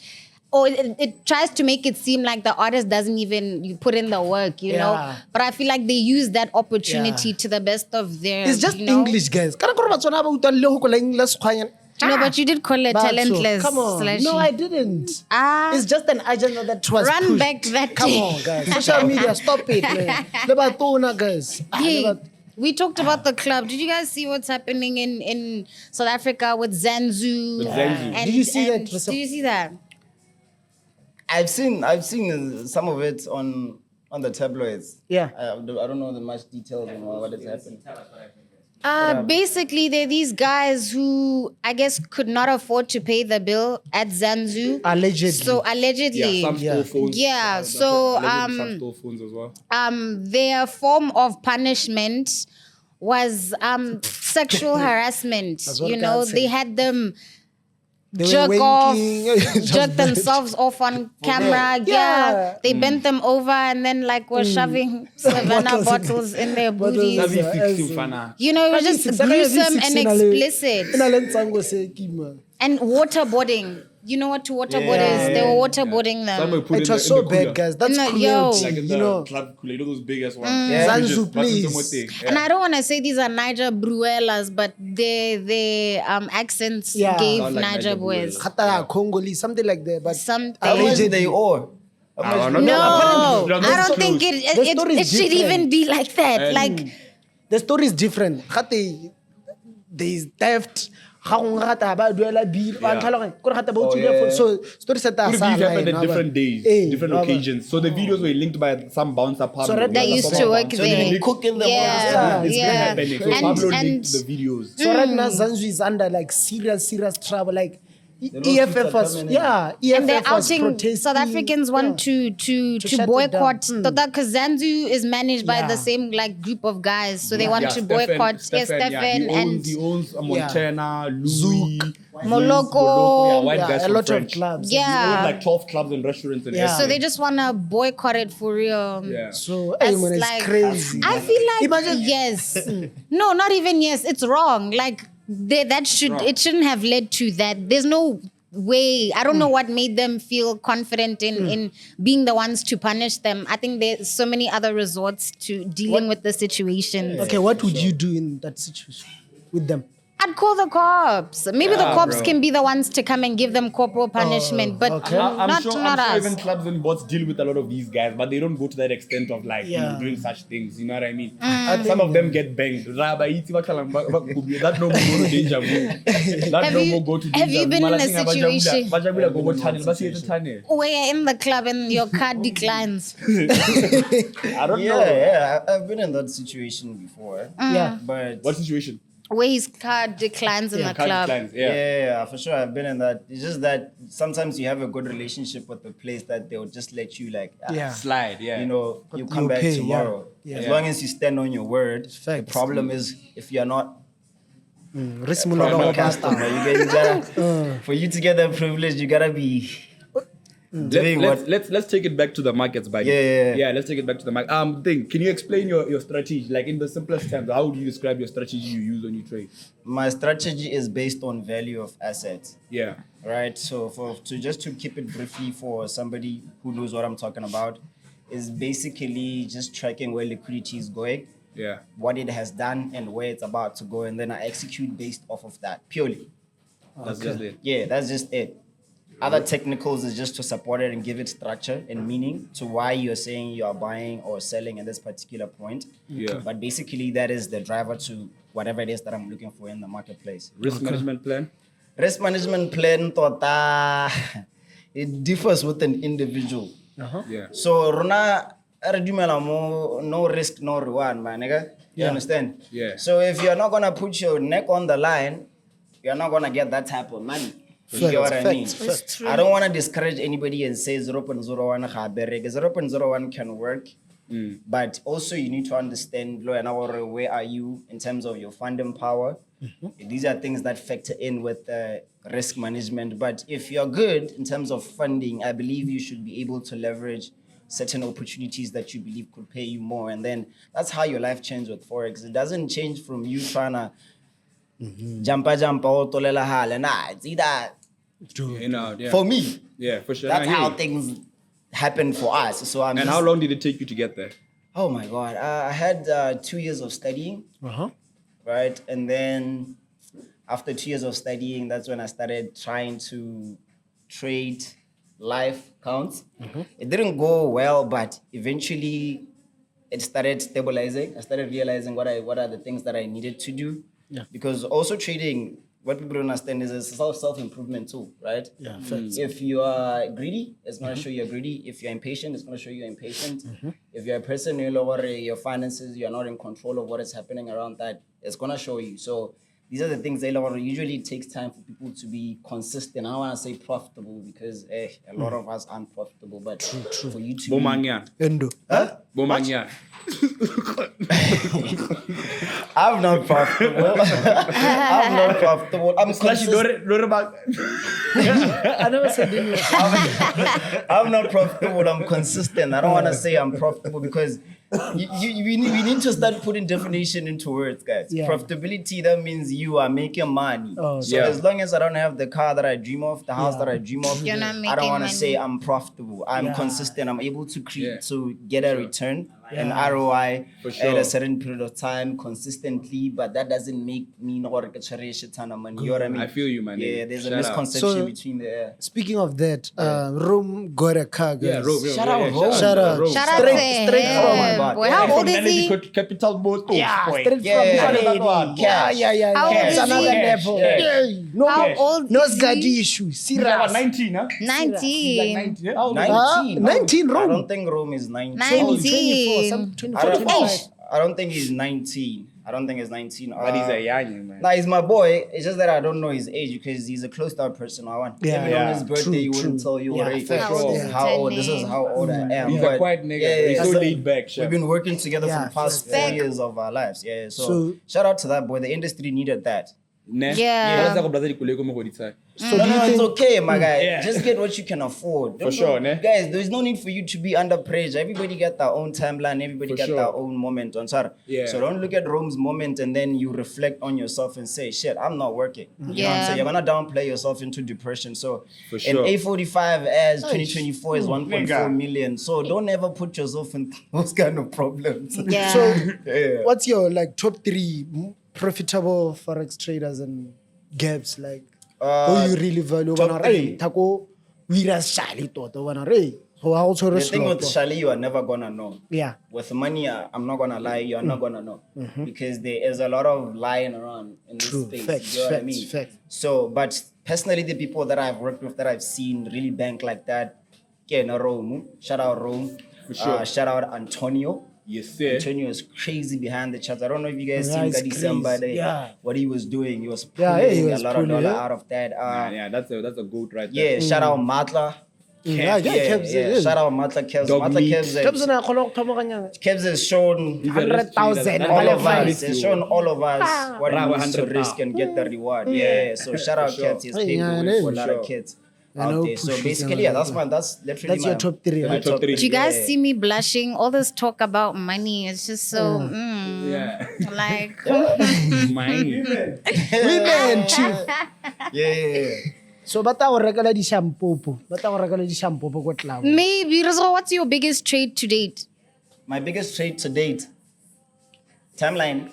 S2: or it tries to make it seem like the artist doesn't even you put in the work, you know?
S3: Yeah.
S2: But I feel like they use that opportunity
S3: Yeah.
S2: to the best of their,
S3: It's just
S2: you know?
S3: English, guys. Kana kore batswana ba utlwa le ho kola English kgwanyana.
S2: No, but you did call it
S3: Batho,
S2: talentless.
S3: Come on.
S2: Slushy.
S3: No, I didn't.
S2: Ah.
S3: It's just an agenda that was
S2: Run
S3: pushed.
S2: back that
S3: Come
S2: day.
S3: on, guys. Social media, stop it, man. Le batona, guys.
S2: Hey, we talked about the club. Did you guys see what's happening in South Africa with Zanzou?
S4: With Zanzou.
S2: And-
S3: Did you see
S2: and-
S3: that?
S2: Did you see that?
S5: I've seen some of it on the tabloids.
S3: Yeah.
S5: I don't know the much details on what has happened.
S2: Basically, there are these guys who I guess could not afford to pay the bill at Zanzou.
S3: Allegedly.
S2: So allegedly,
S4: Yeah, some stole phones.
S2: Yeah, so,
S4: Allegedly some stole phones as well.
S2: their form of punishment was sexual harassment.
S3: That's what
S2: You know,
S3: God said.
S2: they had them
S3: They were
S2: jerk off,
S3: winking.
S2: jerk themselves off on camera. Yeah,
S3: Yeah.
S2: they bent them over and then like were shoving Savannah bottles in their booties.
S3: Bottles.
S2: You know, it was just gruesome and explicit.
S3: explicit.
S2: And waterboarding. You know what waterboard is? They were waterboarding them.
S4: Somebody put
S3: It
S4: in
S3: was
S4: the,
S3: so
S4: in the cooler.
S3: bad, guys. That's
S2: No,
S3: cruelty.
S2: yo.
S4: Like in the
S3: You know,
S4: club cooler, you know those big ass ones.
S3: Zanzou,
S4: Just button
S3: please.
S4: some more thing.
S2: And I don't want to say these are Niger Bruellas, but their accents
S3: Yeah.
S2: gave
S4: Sound like
S2: Niger
S4: Niger
S2: boys.
S3: Khatara, Congolese, something like that. But
S2: Something.
S5: How much
S3: Allegedly.
S5: they owe?
S2: No,
S4: No,
S2: I don't think
S3: The story
S2: it
S3: is
S2: should
S3: different.
S2: even be like that.
S4: And-
S2: Like,
S3: the story is different. There is theft ga go ngata ba duela bill ba tlhala gore go rata ba
S5: Oh,
S3: utswile
S5: yeah.
S3: so story set
S4: Could
S3: aside
S4: have happened at different days, different occasions. So the videos were linked by some bouncer Pablo.
S3: That
S2: That used to work
S5: So they
S2: there.
S5: cook in the
S2: Yeah,
S5: morning.
S4: It's been
S2: yeah.
S4: happening. So Pablo linked the videos.
S3: So right now Zanzou is under like serious trouble like
S5: don't
S3: EFF
S5: keep
S3: was
S5: that coming in.
S2: And they're
S3: EFF was
S2: outing
S3: protesting.
S2: South Africans want to
S3: shut it
S2: boycott
S3: down.
S2: Tota because Zanzou is managed by
S3: Yeah.
S2: the same like group of guys, so they want to boycott
S4: Stefan,
S2: and
S4: he owns Montana, Louis,
S2: Moloko.
S4: white guys
S3: a
S4: from
S3: lot
S4: French.
S3: of clubs.
S4: He owns
S2: Yeah.
S4: like 12 clubs and restaurants and
S3: Yeah.
S2: So they just want to boycott it for real.
S4: yeah.
S3: So
S2: That's
S3: hey, man, it's
S2: like-
S3: crazy.
S2: I feel like
S3: Imagine-
S2: yes. No, not even yes. It's wrong. Like it shouldn't have led to that. There's no way. I don't know what made them feel confident in being the ones to punish them. I think there's so many other resorts to dealing with the situation.
S3: Okay, what would you do in that situation with them?
S2: I'd call the cops. Maybe the cops
S4: bro.
S2: can be the ones to come and give them corporal punishment, but
S3: okay.
S4: I'm
S2: not
S4: sure
S2: us.
S4: even clubs and bots deal with a lot of these guys, but they don't go to that extent of like doing such things. You know what I mean? Some of them get banged. That no more go to danger. That
S2: Have
S4: no
S2: you-
S4: more go to danger.
S2: have you been in a situation- Where you're in the club and your card declines.
S4: I don't know.
S5: Yeah, I've been in that situation before.
S3: Yeah.
S5: But
S4: What situation?
S2: Where his card declines in the
S4: Card
S2: club.
S4: declines,
S5: yeah, for sure. I've been in that. It's just that sometimes you have a good relationship with the place that they'll just let you like,
S3: Yeah.
S4: Slide, yeah.
S5: you know, you
S3: But
S5: come
S3: you
S5: back
S3: pay,
S5: tomorrow.
S3: yeah.
S5: As
S4: Yeah.
S5: long as you stand on your word. The
S3: Facts.
S5: problem is if you're not
S3: Risk
S5: from
S3: Mulolo
S5: a customer, you gotta, for you to get that privilege, you gotta be doing what.
S4: Let's take it back to the markets, buddy.
S5: Yeah.
S4: Let's take it back to the market. Can you explain your strategy? Like in the simplest terms, how would you describe your strategy you use when you trade?
S5: My strategy is based on value of assets.
S4: Yeah.
S5: Right. So to keep it briefly for somebody who knows what I'm talking about, is basically just tracking where liquidity is going,
S4: Yeah.
S5: what it has done, and where it's about to go, and then I execute based off of that purely.
S4: That's just it.
S5: Yeah, that's just it. Other technicals is just to support it and give it structure and meaning to why you're saying you are buying or selling at this particular point.
S4: Yeah.
S5: But basically, that is the driver to whatever it is that I'm looking for in the marketplace.
S4: Risk management plan?
S5: Risk management plan, tota, it differs with an individual.
S4: Yeah.
S5: So, Rona, no risk, no reward, my nigga. You understand?
S4: Yeah.
S5: So, if you're not gonna put your neck on the line, you're not gonna get that type of money. You get what I mean?
S3: Facts.
S5: I don't want to discourage anybody and say 0.01 0.01 can work. But also you need to understand where are you in terms of your funding power. These are things that factor in with risk management. But if you're good in terms of funding, I believe you should be able to leverage certain opportunities that you believe could pay you more. And then that's how your life changes with Forex. It doesn't change from you trying to jump, tolela hale. Nah, it's either
S4: You know, yeah.
S5: for me.
S4: Yeah, for sure.
S5: That's
S4: I hear
S5: how
S4: you.
S5: things happen for us. So I'm
S4: And
S5: just,
S4: how long did it take you to get there?
S5: Oh my God. I had 2 years of studying, right? And then after 2 years of studying, that's when I started trying to trade live counts. It didn't go well, but eventually it started stabilizing. I started realizing what are the things that I needed to do.
S3: Yeah.
S5: Because also trading, what people don't understand is it's a self-improvement too, right?
S3: Yeah, facts.
S5: If you are greedy, it's going to show you're greedy. If you're impatient, it's going to show you're impatient. If you're a person who lower your finances, you're not in control of what is happening around that, it's going to show you. So these are the things that usually it takes time for people to be consistent. I don't want to say profitable because a lot of us aren't profitable, but for you to be...
S4: Bomangyan.
S3: Endo.
S5: Huh?
S4: Bomangyan.
S5: I'm not profitable. I'm not profitable. I'm
S4: Slushy,
S5: consistent.
S3: I never said anything.
S5: I'm not profitable. I'm consistent. I don't want to say I'm profitable because we need to start putting definition into words, guys.
S3: Yeah.
S5: Profitability, that means you are making money.
S3: Oh,
S5: So
S4: yeah.
S5: as long as I don't have the car that I dream of, the house that I dream of,
S2: You're not
S5: I don't
S2: making
S5: want to
S2: money.
S5: say I'm profitable. I'm
S3: Yeah.
S5: consistent. I'm able to create
S4: Yeah.
S5: to get a return, an
S3: Yeah.
S5: ROI
S4: For
S5: at
S4: sure.
S5: a certain period of time consistently, but that doesn't make me not get a ton of money. You know what I mean?
S4: I feel you, man.
S5: Yeah, there's a
S4: Shout out.
S5: misconception
S3: So-
S5: between the
S3: Speaking of that, Rome got a car, guys.
S4: Yeah, Rome.
S5: Shout out Rome.
S3: Shout out.
S4: Rome.
S2: Shout out
S3: Straight-
S2: to
S3: straight
S2: him.
S3: from-
S5: my God.
S2: Boy, how
S4: From
S2: old is
S4: Naledi
S2: he?
S4: Capital Motors.
S3: Yeah,
S4: boy.
S3: straight
S5: Yeah,
S3: from
S5: yeah,
S3: Naledi.
S5: yeah.
S3: Yeah.
S2: How old
S3: It's
S2: is he?
S3: another
S5: Cash,
S3: level.
S5: yeah.
S3: Yeah. No,
S2: How old
S3: no
S2: is
S3: Scotty
S2: he?
S3: issue.
S4: He's
S3: Serious.
S4: about 19, huh?
S2: 19.
S4: 19. Yeah. How old is he?
S5: 19.
S3: 19
S5: I
S3: Rome.
S5: don't think Rome is 19.
S2: 19.
S3: 24,
S5: I don't,
S3: 25.
S5: I don't think he's 19. I don't think he's 19.
S4: But he's a young man.
S5: Nah, he's my boy. It's just that I don't know his age because he's a closed out person. I want.
S3: Yeah.
S5: Even on his
S4: Yeah.
S5: birthday,
S3: True,
S5: he wouldn't
S3: true.
S5: tell you
S3: Yeah,
S5: what age.
S3: facts,
S2: How old
S3: yeah.
S2: is
S5: How old?
S2: he?
S5: This is how old I am.
S4: He's
S5: But
S4: a quiet nigga.
S5: yeah,
S4: He's
S5: yeah,
S4: so
S5: so
S4: laid back.
S5: We've been working together
S3: Yeah,
S5: for the past
S3: facts.
S5: 4 years of our lives. Yeah. So,
S3: So-
S5: shout out to that boy. The industry needed that.
S2: Yeah.
S3: So
S5: No,
S3: do you
S5: no, it's
S3: think
S5: okay, my guy.
S4: Yeah.
S5: Just get what you can afford.
S4: For sure, ne?
S5: Guys, there's no need for you to be under pressure. Everybody got their own timeline. Everybody
S4: For
S5: got
S4: sure.
S5: their own moment on Sarah.
S4: Yeah.
S5: So don't look at Rome's moment and then you reflect on yourself and say, shit, I'm not working. You know what I'm
S2: Yeah.
S5: saying? You're gonna downplay yourself into depression. So
S4: For
S5: an
S4: sure.
S5: A45 as 2024 is 1.4
S4: Nigga.
S5: million. So don't ever put yourself in those kind of problems.
S2: Yeah.
S3: So,
S5: Yeah.
S3: what's your like top 3 profitable forex traders and gaps like? Who you really value?
S5: top
S3: Bona,
S5: three.
S3: hey, Tako, we are shally toto. Bona, hey, who are also
S5: The thing with
S3: slow.
S5: Shali, you are never gonna know.
S3: Yeah.
S5: With money, I'm not gonna lie, you're not gonna know because there is a lot of lying around in this
S3: True.
S5: space.
S3: Facts,
S5: you know what I
S3: facts,
S5: mean?
S3: facts.
S5: So, but personally, the people that I've worked with, that I've seen really bank like that, Rome. Shout out Rome.
S4: For sure.
S5: Shout out Antonio.
S4: Yes, sir.
S5: Antonio is crazy behind the charts. I don't know if you guys
S3: Yeah,
S5: seen
S3: it's
S5: that December
S3: crazy. Yeah.
S5: what he was doing. He was
S3: Yeah,
S5: pulling
S3: he was
S5: a lot
S3: pulling,
S5: of dollar
S3: yeah.
S5: out of that.
S4: Yeah, that's a goat right
S5: Yeah,
S4: there.
S5: shout out Maatla.
S3: Yeah, Kebs, yeah.
S5: Shout out Maatla Kebs.
S4: Dog
S5: Maatla
S4: meat.
S3: Kebs na khona go thoma kanya.
S5: Kebs has shown
S3: 100,000
S5: all of
S3: Vale
S5: us. It's shown all of us what it
S4: Bravo,
S5: means to
S4: 100
S5: risk and get the reward. Yeah. So shout out
S4: sure.
S5: Kebs. He's paved
S3: Yeah,
S5: the way for a
S3: for
S5: lot
S4: sure.
S5: of kids
S3: I know
S5: out there. So
S3: pushes
S5: basically,
S3: and
S5: yeah,
S3: all
S5: that's literally
S3: That's your top 3.
S5: my
S3: Right?
S4: top three.
S2: Do you guys
S5: Yeah.
S2: see me blushing? All this talk about money is just so,
S4: Yeah.
S2: like,
S4: Mine.
S3: Women, chief.
S5: Yeah.
S3: So bata go rekela di shampoo. Bata go rekela di shampoo ko tlawa.
S2: maybe, Resego, what's your biggest trade to date?
S5: My biggest trade to date. Timeline.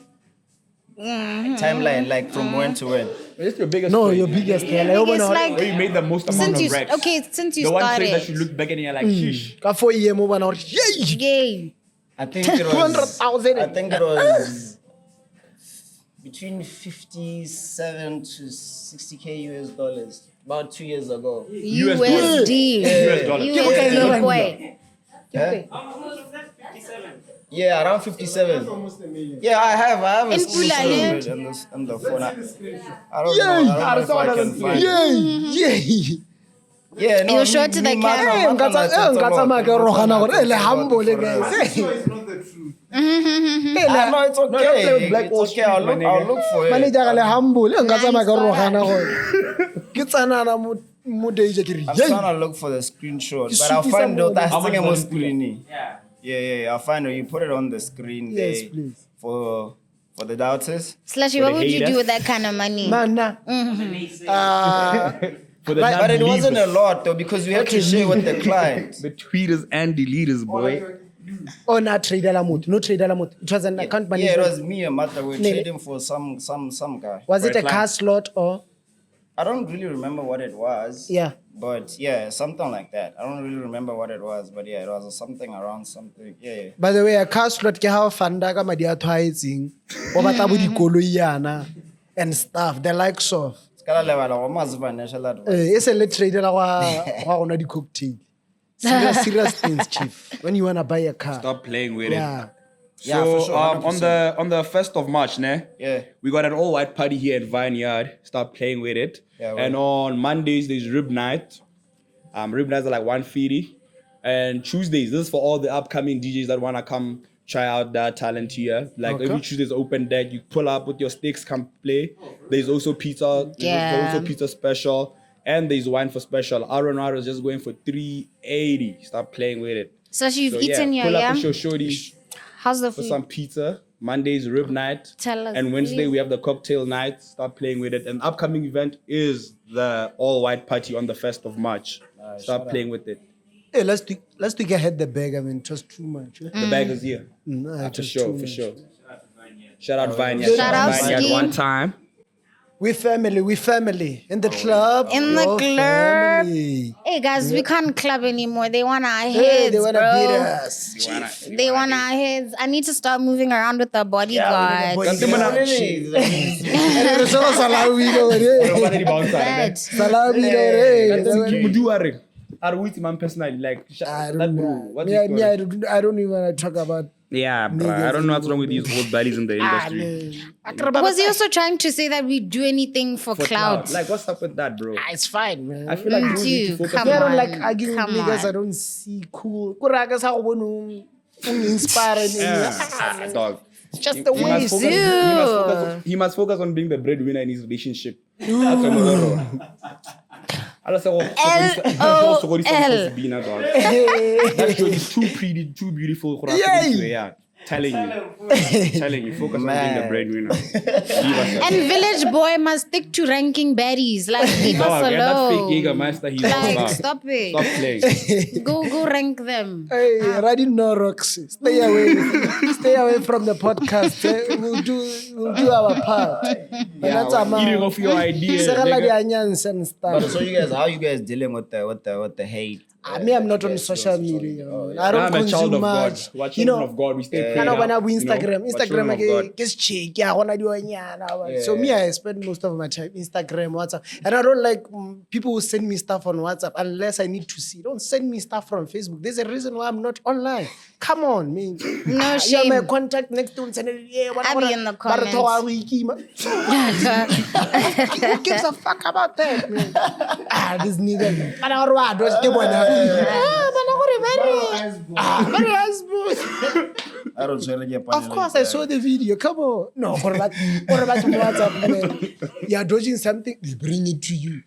S5: Timeline, like from when to when.
S4: What's your biggest
S3: No,
S4: trade?
S3: your biggest.
S2: Your
S3: Like,
S2: biggest, like,
S4: Where you made the most amount
S2: since
S4: of
S2: you,
S4: racks.
S2: okay, since you
S4: The one trade that
S2: started.
S4: you look back and you're like, sheesh.
S3: ka 4 year mo bana gore yay.
S2: Yay.
S5: I think it was
S3: 200,000.
S5: I think it was between 57 to 60k US dollars about 2 years ago.
S2: USD.
S4: US dollar.
S2: USD, boy.
S5: Yeah, around 57. Yeah, I have a
S2: In
S5: screenshot
S2: Pulane.
S5: of it on the phone. I don't know. I don't know if I can find it.
S3: Yay.
S5: Yeah, no.
S2: You show it to the camera.
S3: Eh, nkatsa make rogana gore le humble guys.
S5: No, it's okay.
S3: don't play with black
S5: It's
S3: Wall
S5: okay. I'll look for it.
S3: Manager le humble nkatsa make rogana gore. Ke tsanana mo deje ke re.
S5: I'm
S3: yay.
S5: trying to look for the screenshot,
S3: You
S5: but I'll
S3: should
S5: find
S3: be
S5: out. I
S3: some-
S5: think I'm on screen. Yeah. I'll find it. You put it on the screen there.
S3: Yes, please.
S5: For the doubters.
S2: Slushy,
S4: For
S2: what
S4: the
S2: would you do
S4: haters.
S2: with that kind of money?
S3: Man, nah.
S4: For the
S5: But it wasn't a
S4: non-believers.
S5: lot though because we had to share with the client.
S4: The tweeters and the leaders, boy.
S3: Oh, na trader la motho. No trader la motho. It was an account
S5: Yeah, it
S3: manager.
S5: was me and Maatla. We were
S3: Nele.
S5: trading for some guy.
S3: Was it a
S4: Right
S3: car
S4: line.
S3: slot or?
S5: I don't really remember what it was.
S3: Yeah.
S5: But yeah, something like that. I don't really remember what it was, but yeah, it was something around something. Yeah.
S3: By the way, a car slot ke ha o fanda ka madi a tshwaetseng. O batla bo dikoloi yana and stuff. The likes of.
S5: It's kind of level of almost financial advice.
S3: It's a late trader la wa ona di cocktail. Serious things, chief. When you wanna buy a car.
S4: Stop playing with it.
S3: Yeah.
S5: Yeah,
S4: So
S5: for sure,
S4: on
S5: 100%.
S4: the 1st of March, ne?
S5: Yeah.
S4: We got an all-white party here in Vineyard. Start playing with it.
S5: Yeah,
S4: and on Mondays there's rib night. Rib nights are like 150. And Tuesdays, this is for all the upcoming DJs that wanna come try out their talent here. Like
S3: Okay.
S4: every Tuesday's open deck. You pull up with your sticks, come play. There's also pizza.
S2: Yeah.
S4: There's also pizza special. And there's wine for special. R&R is just going for 380. Start playing with it.
S2: Slushy, you've
S4: So
S2: eaten
S4: yeah,
S2: your,
S4: pull up
S2: yeah?
S4: with your shorty
S2: How's the
S4: for
S2: food?
S4: some pizza. Monday's rib night.
S2: Tell us,
S4: And Wednesday
S2: please.
S4: we have the cocktail night. Start playing with it. And upcoming event is the all-white party on the 1st of March. Start playing with it.
S3: Hey, let's take ahead the bag. I mean, just too much.
S4: The bag is here.
S3: Nah,
S4: For
S3: just
S4: sure,
S3: too
S4: for
S3: much.
S4: sure. Shout out Vineyard.
S2: Shout out
S4: Vineyard
S2: Ski.
S4: one time.
S3: We family. In the club.
S2: In the
S3: your
S2: club.
S3: family.
S2: Hey guys, we can't club anymore. They want our heads,
S3: Hey, they want to beat
S2: bro.
S3: us.
S2: They want our heads. I need to start moving around with a bodyguard. Bad.
S4: Are with him personally? Like,
S3: I
S4: that
S3: don't
S4: bro.
S3: know.
S4: What's
S3: Me,
S4: his story?
S3: I don't even want to talk about.
S4: Yeah, bro. I don't know what's wrong with these old buddies in the industry.
S2: Was he also trying to say that we do anything for clout?
S4: Like, what's up with that, bro?
S3: It's fine, man.
S4: I feel like bro, we need to
S2: Dude,
S4: focus
S2: come
S3: I
S4: on
S3: don't
S2: on.
S3: like arguing with
S2: Come
S3: niggas
S2: on.
S3: I don't see cool. Kuraga sa ako inspiring.
S4: Yeah, dog.
S3: It's just the way you see.
S4: He must focus on being the breadwinner in his relationship. That's what I'm That show is too pretty, too beautiful. Yeah, telling you, focus on being the breadwinner.
S2: And Village Boy must stick to ranking baddies. Like, leave us
S4: Dog, and that fake
S2: alone.
S4: Jägermeister he's all
S2: Like,
S4: about.
S2: stop it.
S4: Stop playing.
S2: Go rank them.
S3: Hey, Radin no Roxy. Stay away from the podcast. We'll do our part. And that's our
S4: Eating off your ideas.
S3: Segala
S4: nigga.
S3: di onions and
S5: But
S3: stuff.
S5: so how you guys dealing with the hate?
S3: Me, I'm not on social media. I don't
S4: I'm a child
S3: consume
S4: of God.
S3: much.
S4: We're
S3: You
S4: children
S3: know,
S4: of God. We stay
S3: I
S4: prayed
S3: know when I
S4: up,
S3: have Instagram.
S4: we're children of God.
S3: Gets cheek. Yeah, when I do a So me, I spend most of my time Instagram, WhatsApp, and I don't like people who send me stuff on WhatsApp unless I need to see. Don't send me stuff from Facebook. There's a reason why I'm not online. Come on, man.
S2: No
S3: You
S2: shame.
S3: have my contact next to it. Yeah,
S2: I'll be in the comments.
S3: Who gives a fuck about that, man? This nigga. Very nice, bro.
S5: I don't say like
S3: Of course, I saw the video. Come on. No, what about WhatsApp, man? You're dodging something, we bring it to you.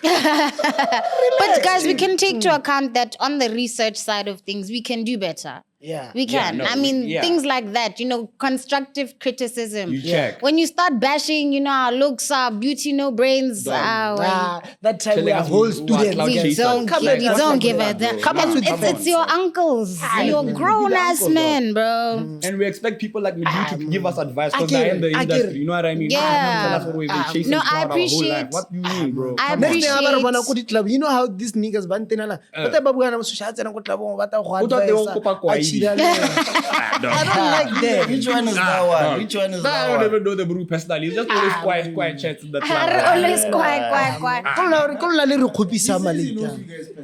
S2: But guys, we can take to account that on the research side of things, we can do better.
S3: Yeah.
S2: We can.
S4: Yeah, no,
S2: Things like that, constructive criticism.
S4: You check.
S2: When you start bashing, our looks, our beauty, no brains,
S3: That time we
S4: Telling
S3: are
S4: us
S3: whole
S4: we
S3: students.
S4: cloud
S2: we
S4: chasers.
S2: don't
S3: Come
S2: give,
S3: at
S2: we
S3: us
S2: don't
S3: with
S2: give
S3: that,
S2: it that.
S3: bro. Come at us with
S2: It's your uncles, your grown ass
S3: uncles,
S2: men, bro.
S4: And we expect people like Medu to give us advice because they're in the
S3: I get
S4: industry.
S3: it.
S4: You know what I mean?
S2: Yeah.
S4: That's what we've been chasing
S2: No, I
S4: throughout our whole
S2: appreciate-
S4: life. What do you mean, bro?
S2: I
S3: Next thing
S2: appreciate.
S3: I want to club. You know how these niggas bantenala. But I babu na social tsena ko club ba ta go
S4: Who thought they won't
S3: advise.
S4: go back
S3: Achida le. I don't like that.
S5: Which one is that one? Which one is
S4: I
S5: that
S4: don't
S5: one?
S4: even know the Bru personally. He's just always quiet chats in the club.
S2: Always quiet.
S3: Kolla le re khopisa malita.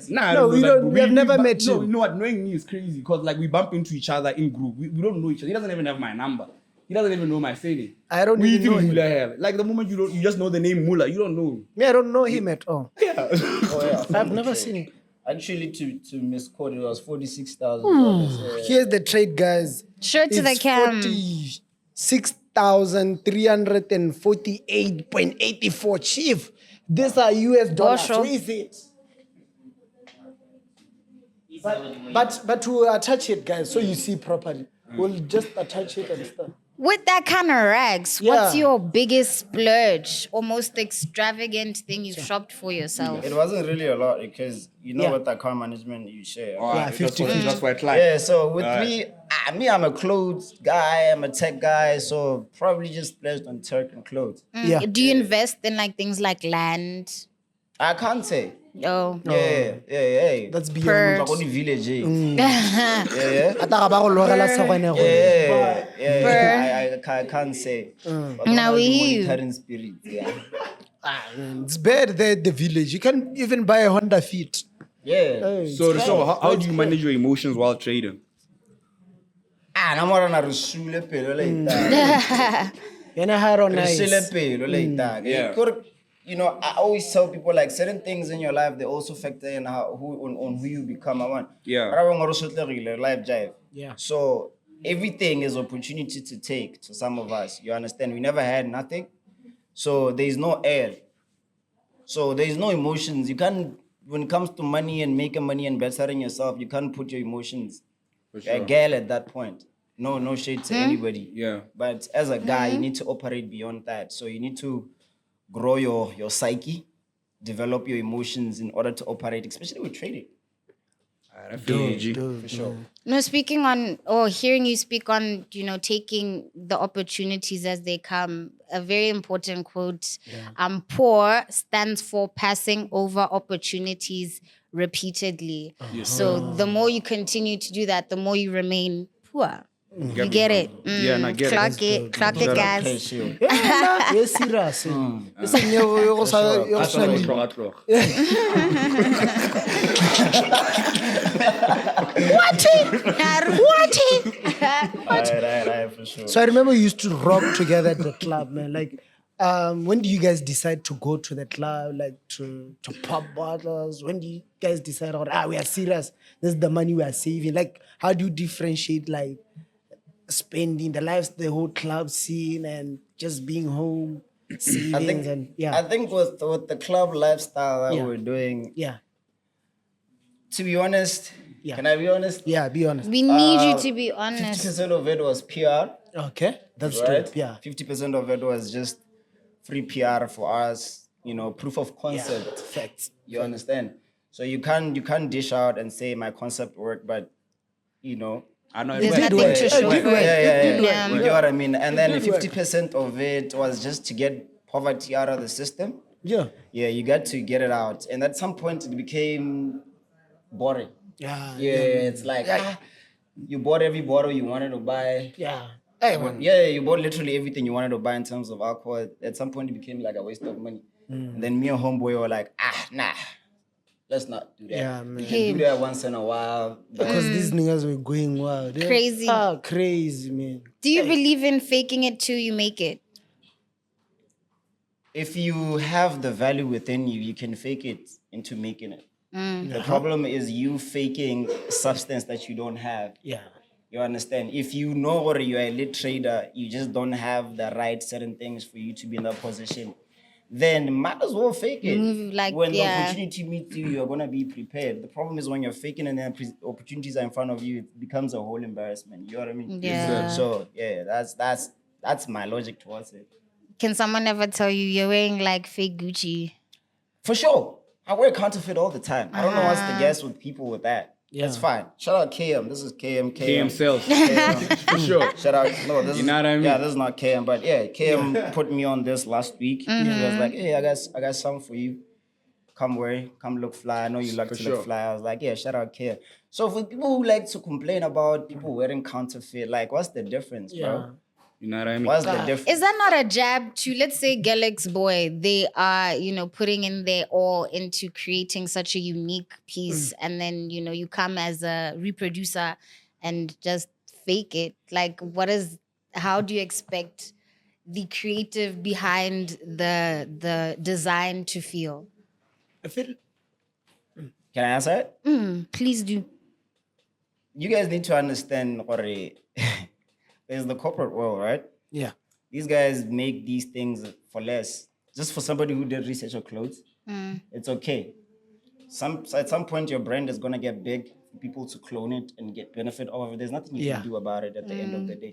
S4: Nah,
S3: No, we don't-
S4: bro.
S3: we have never met
S4: No,
S3: him.
S4: you know what? Knowing me is crazy because like we bump into each other in group. We don't know each other. He doesn't even have my number. He doesn't even know my surname.
S3: I don't
S4: we
S3: even know him.
S4: Muller have. Like the moment you just know the name Muller, you don't know him.
S3: Me, I don't know him at all.
S4: Yeah.
S3: I've never seen him.
S5: Actually, to misquote, it was $46,000.
S3: Here's the trade, guys.
S2: Show to the
S3: It's
S2: cam.
S3: 46,348.84. Chief, these are US dollars.
S2: sure.
S3: Where is it? But to attach it, guys, so you see properly. We'll just attach it and stuff.
S2: With that kind of rags, what's
S3: Yeah.
S2: your biggest splurge or most extravagant thing you've shopped for yourself?
S5: It wasn't really a lot because
S3: Yeah.
S5: with account management you share.
S3: Yeah, 50-50.
S4: That's why it's like.
S5: Yeah, so with me, I'm a clothes guy, I'm a tech guy, so probably just splurged on tech and clothes.
S3: Yeah.
S2: Do you invest in things like land?
S5: I can't say.
S2: Oh.
S5: Yeah.
S3: That's
S2: Per-
S3: beyond.
S5: Like on the village, eh?
S3: Mm.
S5: Yeah.
S3: Ata ka ba go logela sa gone go.
S5: Yeah. I can't say. But
S2: Now
S5: I'm
S2: we-
S5: monitoring spirit. Yeah.
S3: It's bad there at the village. You can even buy a Honda Fit.
S5: Yeah.
S4: So how do you manage your emotions while trading?
S5: I'm more on a resule pelo like that.
S3: Yana haro nice.
S5: Resule pelo like that.
S4: Yeah.
S5: I always tell people like certain things in your life they also factor in on who you become.
S4: Yeah.
S5: Life jive.
S3: Yeah.
S5: So everything is opportunity to take to some of us. You understand? We never had nothing. So there is no air. So there is no emotions. You can't, when it comes to money and making money and bettering yourself, you can't put your emotions a girl at that point. No shade to anybody.
S4: Yeah.
S5: But as a guy, you need to operate beyond that. So you need to grow your psyche, develop your emotions in order to operate, especially with trading.
S4: I feel you, G.
S5: For sure.
S2: No, speaking on or hearing you speak on, taking the opportunities as they come, a very important quote. Poor stands for passing over opportunities repeatedly. So the more you continue to do that, the more you remain poor. You get it?
S4: Yeah, and I get it.
S2: Clock it, guys.
S3: You're serious.
S5: Right, for sure.
S3: So I remember we used to rock together at the club, man. Like, when do you guys decide to go to the club, like to pop bottles? When do you guys decide, we are serious, this is the money we are saving? Like, how do you differentiate, like, spending the whole club scene and just being home, savings,
S5: I think with the club lifestyle that we're doing, to be honest, can I be honest?
S3: Yeah, be honest.
S2: We need you to be honest.
S5: 50% of it was PR.
S3: Okay, that's
S5: right?
S3: dope. Yeah.
S5: 50% of it was just free PR for us, proof of concept.
S3: Yeah, facts.
S5: You understand? So you can't dish out and say my concept worked, but
S4: I know
S2: There's
S4: it
S2: nothing
S4: works.
S2: to show for it.
S5: Yeah. You know what I mean? And then 50% of it was just to get poverty out of the system.
S3: Yeah.
S5: Yeah, you got to get it out. And at some point it became boring.
S3: Yeah.
S5: It's like you bought every bottle you wanted to buy.
S3: Yeah. Hey, man.
S5: Yeah, you bought literally everything you wanted to buy in terms of alcohol. At some point it became like a waste of money. And then me and homeboy were like, nah. Let's not do that.
S3: Yeah, man.
S5: We can do that once in a while.
S3: Because these niggas were going wild. Yeah.
S2: Crazy.
S3: Crazy, man.
S2: Do you believe in faking it till you make it?
S5: If you have the value within you, you can fake it into making it. The problem is you faking substance that you don't have.
S3: Yeah.
S5: You understand? If you know or you're a lit trader, you just don't have the right certain things for you to be in that position, then might as well fake it. When the opportunity meets you, you're going to be prepared. The problem is when you're faking and then opportunities are in front of you, it becomes a whole embarrassment. You know what I mean?
S2: Yeah.
S5: So, that's my logic towards it.
S2: Can someone ever tell you you're wearing like fake Gucci?
S5: For sure. I wear counterfeit all the time. I don't know what's the guess with people with that.
S3: Yeah.
S5: That's fine. Shout out KM. This is KM.
S4: KM sales.
S5: KM.
S4: For sure.
S5: Shout out. No, this
S4: You know what I mean?
S5: Yeah, this is not KM, but yeah, KM put me on this last week. He was like, hey, I got something for you. Come wear it. Come look fly. I know you like to look fly. I was like, yeah, shout out KM. So for people who like to complain about people wearing counterfeit, like, what's the difference, bro?
S4: You know what I mean?
S5: What's the difference?
S2: Is that not a jab to, let's say, Galax Boy? They are, putting in their all into creating such a unique piece. And then, you come as a reproducer and just fake it. Like, how do you expect the creative behind the design to feel?
S3: I feel.
S5: Can I answer it?
S2: Please do.
S5: You guys need to understand, there's the corporate world, right?
S3: Yeah.
S5: These guys make these things for less. Just for somebody who did research on clothes, it's okay. At some point, your brand is going to get big for people to clone it and get benefit of it. There's nothing you can do about it at the end of the day.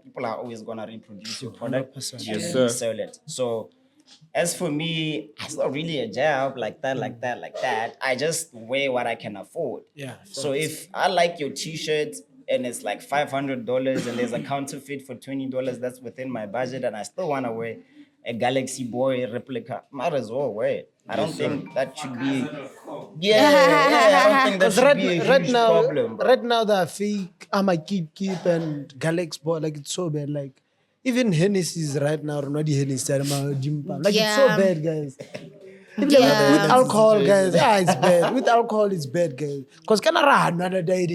S5: People are always going to reproduce your product.
S3: 100%.
S4: Yes, sir.
S5: Sell it. So as for me, it's not really a job like that. I just wear what I can afford.
S3: Yeah.
S5: So if I like your t-shirt and it's like $500 and there's a counterfeit for $20, that's within my budget, and I still want to wear a Galaxy Boy replica, might as well wear it. I don't think that should be. I don't think that should be a huge problem. Bro.
S3: Right now, the fake keep and Galaxy Boy, like, it's so bad. Like, even Hennessy's right now, like, it's so bad, guys. With alcohol, guys, it's bad. With alcohol, it's bad, guys. Because can I run another day?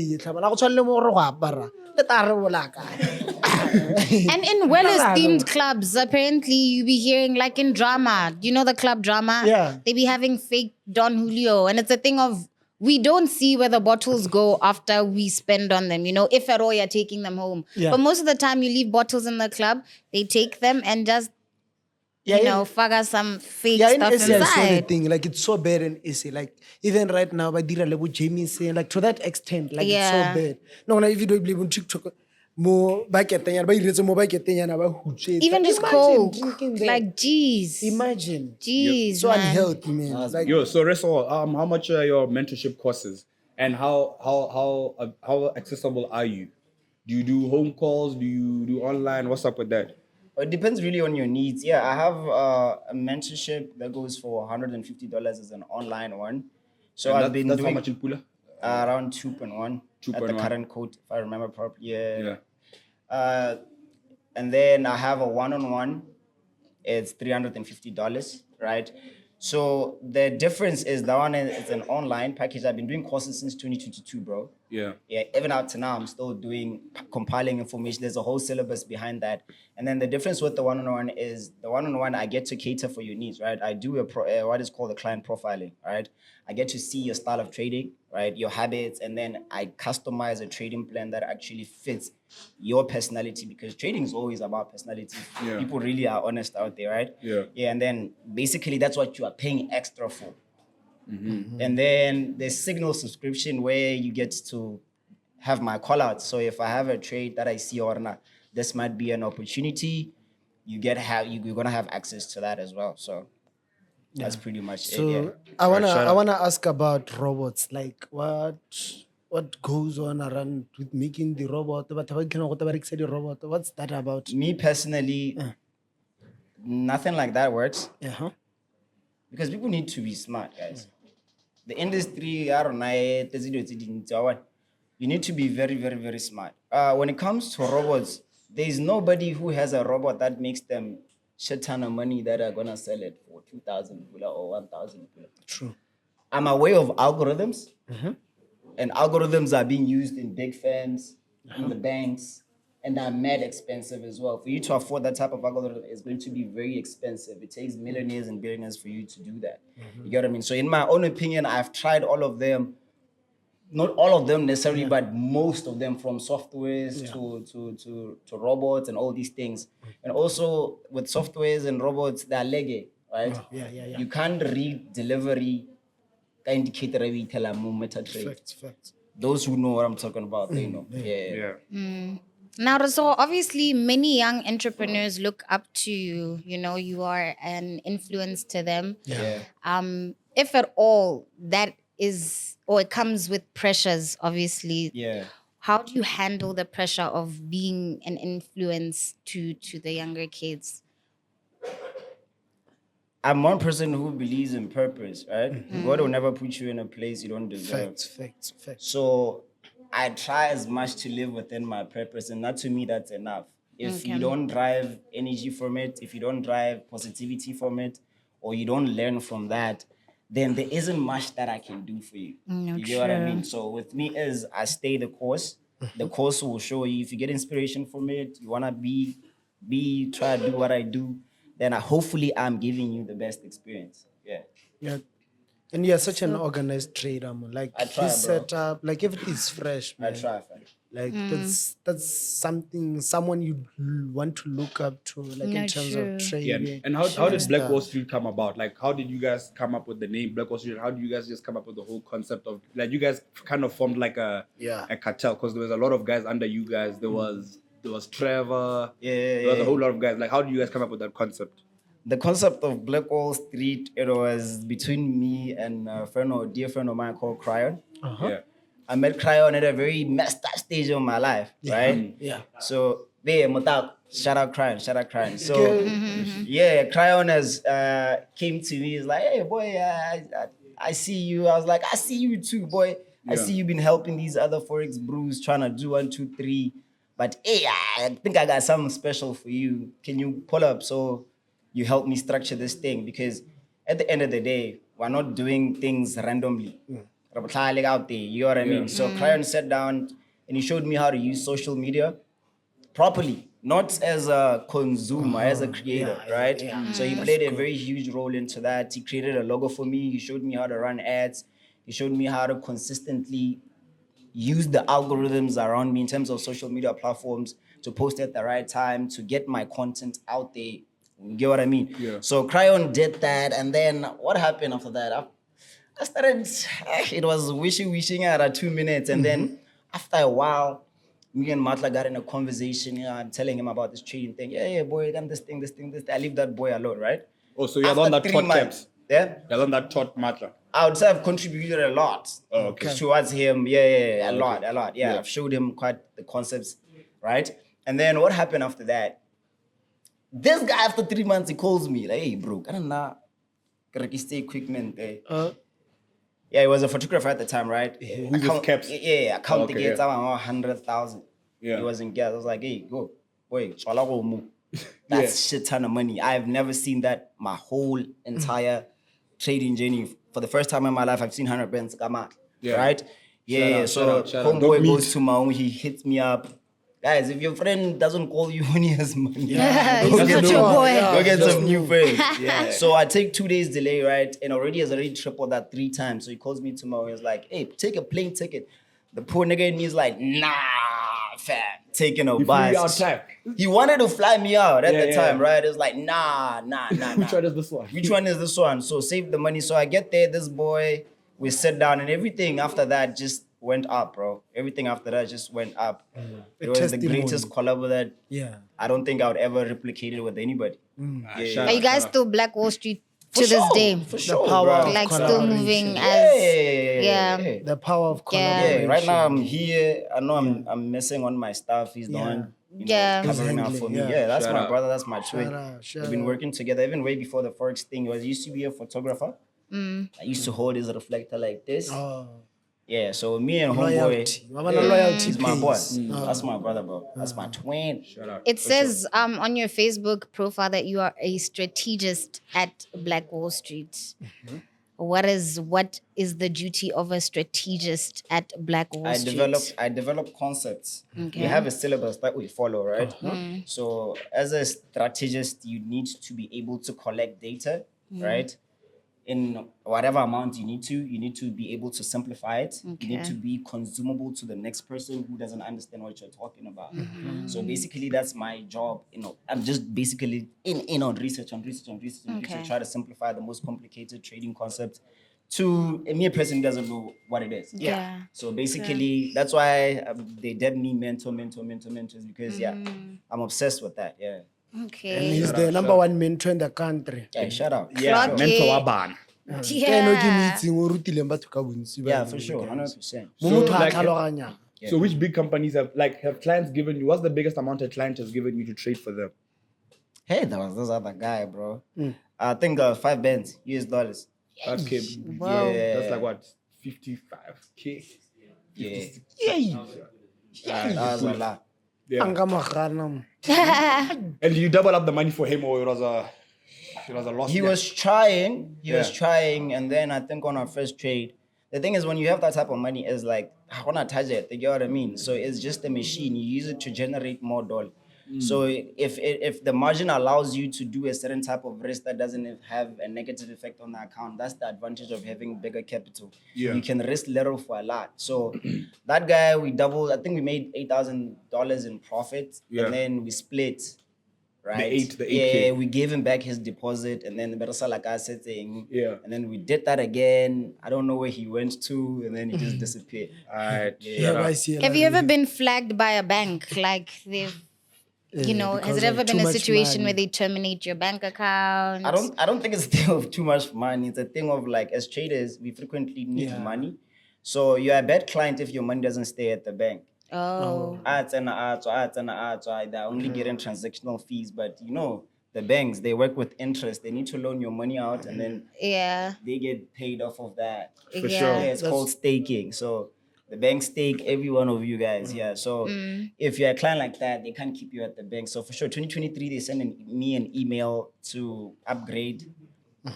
S2: And in well-esteemed clubs, apparently you be hearing, like in drama, the club drama?
S3: Yeah.
S2: They be having fake Don Julio. And it's a thing of, we don't see where the bottles go after we spend on them, if at all you're taking them home. Yeah. But most of the time you leave bottles in the club, they take them and just, figure some fake stuff inside.
S3: I saw the thing, like, it's so bad in SA. Like, even right now, by Dira Lebu Jamie saying, like, to that extent, like, it's so bad. No, if you don't believe on TikTok, Mo ba ketenyana, ba iretse mo ba ketenyana, ba hutshetsa.
S2: Even just
S3: Imagine
S2: coke.
S3: drinking that.
S2: Like, jeez.
S3: Imagine.
S2: Jeez,
S3: So
S2: man.
S3: unhealthy, man. Like,
S4: Yo, so Resego, how much are your mentorship courses, and how accessible are you? Do you do home calls? Do you do online? What's up with that?
S5: It depends really on your needs. Yeah, I have a mentorship that goes for $150 as an online one. So
S4: And
S5: I've been
S4: that's
S5: doing
S4: how much in Pula?
S5: around 2.1 at the
S4: 2.1.
S5: current quote, if I remember properly. Yeah.
S4: Yeah.
S5: And then I have a one-on-one. It's $350, right? So the difference is that one is an online package. I've been doing courses since 2022, bro.
S4: Yeah.
S5: Yeah, even up to now, I'm still compiling information. There's a whole syllabus behind that. And then the difference with the one-on-one is the one-on-one, I get to cater for your needs, right? I do what is called a client profiling, right? I get to see your style of trading, right? Your habits, and then I customize a trading plan that actually fits your personality, because trading is always about personality.
S4: Yeah.
S5: People really are honest out there, right?
S4: Yeah.
S5: Yeah, and then basically that's what you are paying extra for. And then there's Signal subscription where you get to have my call out. So if I have a trade that I see or not, this might be an opportunity. You're gonna have access to that as well. So that's pretty much it. Yeah.
S3: so I wanna
S4: shout
S3: I
S4: out.
S3: wanna ask about robots. Like what goes on around with making the robot? What's that about?
S5: Me personally, nothing like that works
S3: Uh-huh.
S5: because people need to be smart, guys. The industry, I don't know, you need to be very, very, very smart. When it comes to robots, there is nobody who has a robot that makes them shit ton of money that are gonna sell it for 2,000 pula or 1,000 pula.
S3: True.
S5: I'm aware of algorithms, and algorithms are being used in big firms, in the banks, and are mad expensive as well. For you to afford that type of algorithm is going to be very expensive. It takes millionaires and billionaires for you to do that. You get what I mean? So in my own opinion, I've tried all of them. Not all of them necessarily, but most of them, from softwares to robots and all these things. And also with softwares and robots, they're leggy, right?
S3: Yeah.
S5: You can't read delivery ka indicator e tell MetaTrader.
S3: Facts.
S5: Those who know what I'm talking about, they know. Yeah.
S2: Now, so obviously, many young entrepreneurs look up to you. You know, you are an influence to them.
S5: Yeah.
S2: If at all, that is, or it comes with pressures, obviously.
S5: Yeah.
S2: How do you handle the pressure of being an influence to the younger kids?
S5: I'm one person who believes in purpose, right? God will never put you in a place you don't deserve.
S3: Facts.
S5: So I try as much to live within my purpose, and that, to me, that's enough. If you don't drive energy from it, if you don't drive positivity from it, or you don't learn from that, then there isn't much that I can do for you. You get what I mean? So with me is I stay the course. The course will show you. If you get inspiration from it, you wanna try to do what I do, then hopefully I'm giving you the best experience. Yeah.
S3: And you're such an organized trader, man. Like
S5: I try,
S3: his
S5: bro.
S3: setup, like everything's fresh,
S5: I
S3: man.
S5: try, fam.
S3: Like that's someone you want to look up to, like in terms of trading.
S4: Yeah. And how did Black Wall Street come about? Like, how did you guys come up with the name Black Wall Street? How did you guys just come up with the whole concept of, like, you guys kind of formed like a cartel, because there was a lot of guys under you guys. There was Trevor. There was a whole lot of guys. Like, how did you guys come up with that concept?
S5: The concept of Black Wall Street, it was between me and a dear friend of mine called Cryon.
S4: Yeah.
S5: I met Cryon at a very messed up stage of my life, right?
S3: Yeah.
S5: So, shout out Cryon. So, Cryon has came to me. He's like, hey, boy, I see you. I was like, I see you too, boy. I see you've been helping these other Forex brews trying to do 1, 2, 3. But, hey, I think I got something special for you. Can you pull up so you help me structure this thing? Because at the end of the day, we're not doing things randomly. Out there, you know what I mean? So Cryon sat down and he showed me how to use social media properly, not as a consumer, as a creator, right? So he played a very huge role into that. He created a logo for me. He showed me how to run ads. He showed me how to consistently use the algorithms around me in terms of social media platforms to post at the right time, to get my content out there. You get what I mean?
S4: Yeah.
S5: So Cryon did that, and then what happened after that? I started, it was wishing at 2 minutes, and then after a while, Me and Maatla got in a conversation. Yeah, I'm telling him about this trading thing. Yeah, boy, done this thing. I leave that boy alone, right?
S4: Oh, so you're the one that taught Kebs.
S5: Yeah.
S4: You're the one that taught Maatla.
S5: I would say I've contributed a lot.
S4: Oh, okay.
S5: Towards him. Yeah, a lot. Yeah,
S4: Yeah.
S5: I've showed him quite the concepts, right? And then what happened after that? This guy, after 3 months, he calls me like, "Hey, bro, I don't know. Equipment. Yeah, he was a photographer at the time, right?
S4: Who's this Kebs?
S5: Yeah, account
S4: Okay,
S5: tickets,
S4: yeah.
S5: 100,000.
S4: Yeah.
S5: He was in gas. I was like, hey, go, boy, that's shit ton of money. I've never seen that my whole entire trading journey. For the first time in my life, I've seen 100 bands come out, right? Yeah, so
S4: shout out.
S5: homeboy goes to Maun, he hits me up. Guys, if your friend doesn't call you when he has money,
S2: He's such a boy.
S5: go get some new friends. So I take 2 days delay, right? And has already tripled that 3 times. So he calls me tomorrow. He's like, hey, take a plane ticket. The poor nigga in me is like, nah, fam, taking a bus. He wanted to fly me out at the time, right? It's like, nah.
S4: Which one is this one?
S5: Which one is this one? So save the money. So I get there, this boy, we sit down and everything after that just went up, bro. Everything after that just went up. It was the greatest collab that I don't think I would ever replicate it with anybody.
S2: Are you guys still Black Wall Street to this day?
S5: For sure,
S3: The power
S5: bro.
S3: of
S2: Like still
S3: collaboration.
S2: moving as
S5: Yeah.
S3: The power of
S2: Yeah.
S3: collaboration.
S5: Right now I'm here. I know I'm messing on my stuff. He's the one covering up for me.
S3: Yeah.
S5: Yeah, that's
S4: Shout
S5: my
S4: out.
S5: brother. That's my twin.
S3: Shout
S5: We've been
S3: out.
S5: working together even way before the Forex thing. He used to be a photographer. I used to hold his reflector like this.
S3: Oh,
S5: Yeah, so me and
S3: loyalty.
S5: homeboy,
S3: Mama, no loyalty
S5: he's my boy.
S3: pays.
S5: That's my brother, bro. That's my twin.
S4: Shout out.
S2: it says on your Facebook profile that you are a strategist at Black Wall Street. What is the duty of a strategist at Black Wall Street?
S5: I develop concepts.
S2: Okay.
S5: We have a syllabus that we follow, right? So as a strategist, you need to be able to collect data, right? In whatever amount you need to be able to simplify it. You need to be consumable to the next person who doesn't understand what you're talking about. So basically, that's my job. I'm just basically in on research, try to simplify the most complicated trading concept to a mere person who doesn't know what it is.
S2: Yeah.
S5: So basically, that's why they dubbed me mentors because I'm obsessed with that. Yeah.
S2: Okay.
S3: And he's the number one mentor in the country.
S5: Yeah. Shout out.
S4: Yeah,
S2: Clock
S4: mentor
S2: it.
S4: wa bana.
S2: Yeah.
S5: Yeah, for sure, 100%.
S4: So which big companies have clients given you? What's the biggest amount a client has given you to trade for them?
S5: Hey, that was this other guy, bro. I think $5 bands, $5.
S4: 5K.
S2: Wow.
S4: That's like what? 55K.
S5: Yeah.
S4: That
S5: was a lot.
S4: Yeah.
S3: Angamagana.
S4: And you double up the money for him, or it was a loss?
S5: He was trying. And then I think on our first trade, the thing is when you have that type of money, it's like, I want to touch it. You get what I mean? So it's just a machine. You use it to generate more dollars. So if the margin allows you to do a certain type of risk that doesn't have a negative effect on the account, that's the advantage of having bigger capital.
S4: Yeah.
S5: You can risk little for a lot. So that guy, we doubled. I think we made $8,000 in profit, and then we split. Right.
S4: The 8K.
S5: Yeah, we gave him back his deposit, and then the better like I said, and then we did that again. I don't know where he went to, and then he just disappeared.
S4: All right.
S2: Have you ever been flagged by a bank? Like they've, has it ever been a situation where they terminate your bank account?
S5: I don't think it's a thing of too much money. It's a thing of like, as traders, we frequently need money. So you're a bad client if your money doesn't stay at the bank.
S2: Oh.
S5: They're only getting transactional fees, but the banks, they work with interest. They need to loan your money out, and then they get paid off of that.
S4: For sure.
S5: Yeah, it's called staking. So the bank stake every one of you guys. Yeah. So if you're a client like that, they can't keep you at the bank. So for sure, 2023, they sent me an email to upgrade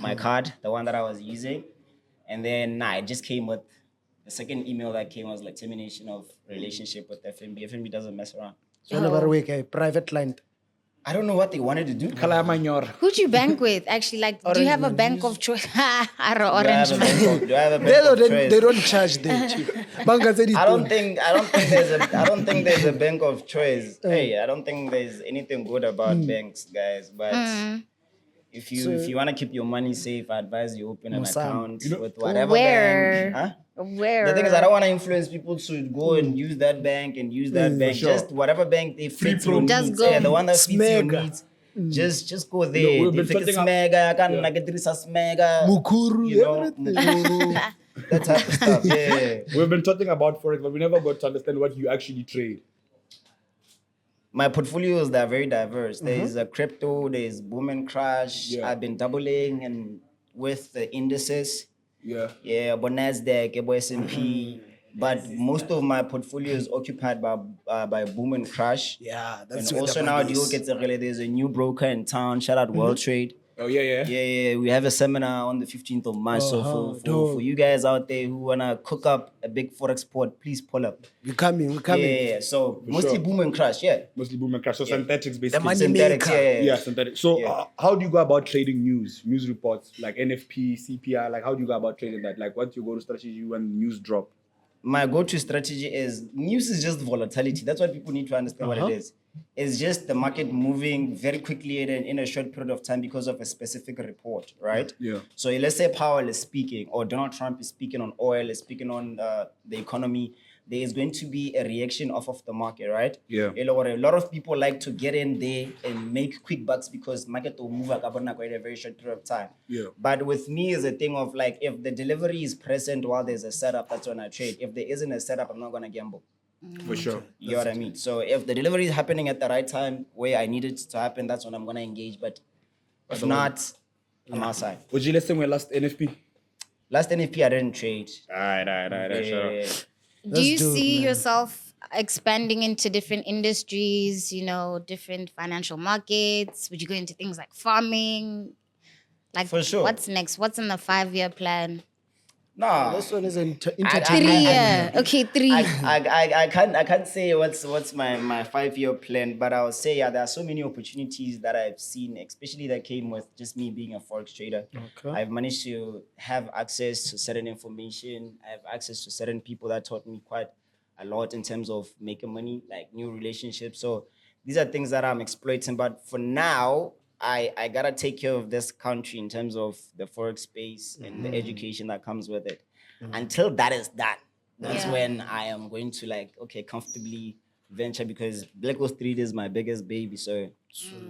S5: my card, the one that I was using. And then it just came with the second email that came was like termination of relationship with FNB. FNB doesn't mess around.
S3: Private client.
S5: I don't know what they wanted to do.
S2: Who'd you bank with? Actually, like, do you have a bank of choice?
S5: Do I have a bank of choice?
S3: They don't charge them.
S5: I don't think there's a bank of choice. Hey, I don't think there's anything good about banks, guys. But if you want to keep your money safe, I advise you open an account with whatever bank.
S2: Where?
S5: The thing is, I don't want to influence people to go and use that bank and use that bank.
S4: sure.
S5: Just whatever bank they fit your
S2: Just
S5: needs.
S2: go.
S5: Yeah, the one that fits your
S3: Smega.
S5: needs. Just go there.
S4: we've been
S5: If it's
S4: setting up-
S5: Smega, I can like Smega.
S3: Mukuru,
S5: You know,
S3: everything.
S5: Mukuru, that type of stuff. Yeah.
S4: We've been talking about Forex, but we never got to understand what you actually trade.
S5: My portfolios, they're very diverse. There's a crypto, there's boom and crash.
S4: Yeah.
S5: I've been doubling and with the indices.
S4: Yeah.
S5: Yeah, but NASDAQ, about S&P. But most of my portfolio is occupied by boom and crash.
S3: Yeah, that's
S5: And
S3: where
S5: also
S3: the
S5: now
S3: money is.
S5: there's a new broker in town. Shout out World Trade.
S4: Oh yeah.
S5: Yeah, we have a seminar on the 15th of March. So
S3: dope.
S5: for you guys out there who wanna cook up a big Forex port, please pull up.
S3: We're coming.
S5: Yeah. So mostly
S4: sure.
S5: boom and crash, yeah.
S4: Mostly boom and crash. So synthetics basically.
S3: money
S5: Synthetics,
S3: maker.
S5: yeah.
S4: Yeah, synthetic. So
S5: Yeah.
S4: how do you go about trading news reports like NFP, CPI? Like how do you go about trading that? Like what's your go-to strategy when news drop?
S5: My go-to strategy is news is just volatility. That's what people need to understand what it is. It's just the market moving very quickly in a short period of time because of a specific report, right?
S4: Yeah.
S5: So let's say Powell is speaking or Donald Trump is speaking on oil, is speaking on the economy. There is going to be a reaction off of the market, right?
S4: Yeah.
S5: A lot of people like to get in there and make quick bucks because market will move like in a very short period of time.
S4: Yeah.
S5: But with me, is a thing of like, if the delivery is present while there's a setup, that's when I trade. If there isn't a setup, I'm not going to gamble.
S4: For sure.
S5: You know what I mean? So if the delivery is happening at the right time where I need it to happen, that's when I'm going to engage. But if not, I'm outside.
S4: Would you listen when last NFP?
S5: Last NFP, I didn't trade.
S4: Alright, sure.
S5: Yeah.
S2: Do you
S3: dope,
S2: see
S3: man.
S2: yourself expanding into different industries, different financial markets? Would you go into things like farming? Like,
S5: For sure.
S2: what's next? What's in the 5-year plan?
S5: Nah.
S3: This one is
S2: 3
S3: entertainment.
S2: year. Okay, 3.
S5: I can't say what's my 5-year plan, but I'll say there are so many opportunities that I've seen, especially that came with just me being a forex trader.
S3: Okay.
S5: I've managed to have access to certain information. I have access to certain people that taught me quite a lot in terms of making money, like new relationships. So these are things that I'm exploiting. But for now, I gotta take care of this country in terms of the forex space and the education that comes with it. Until that is done, that's
S2: Yeah.
S5: when I am going to comfortably venture, because Black Ops 3 is my biggest baby. So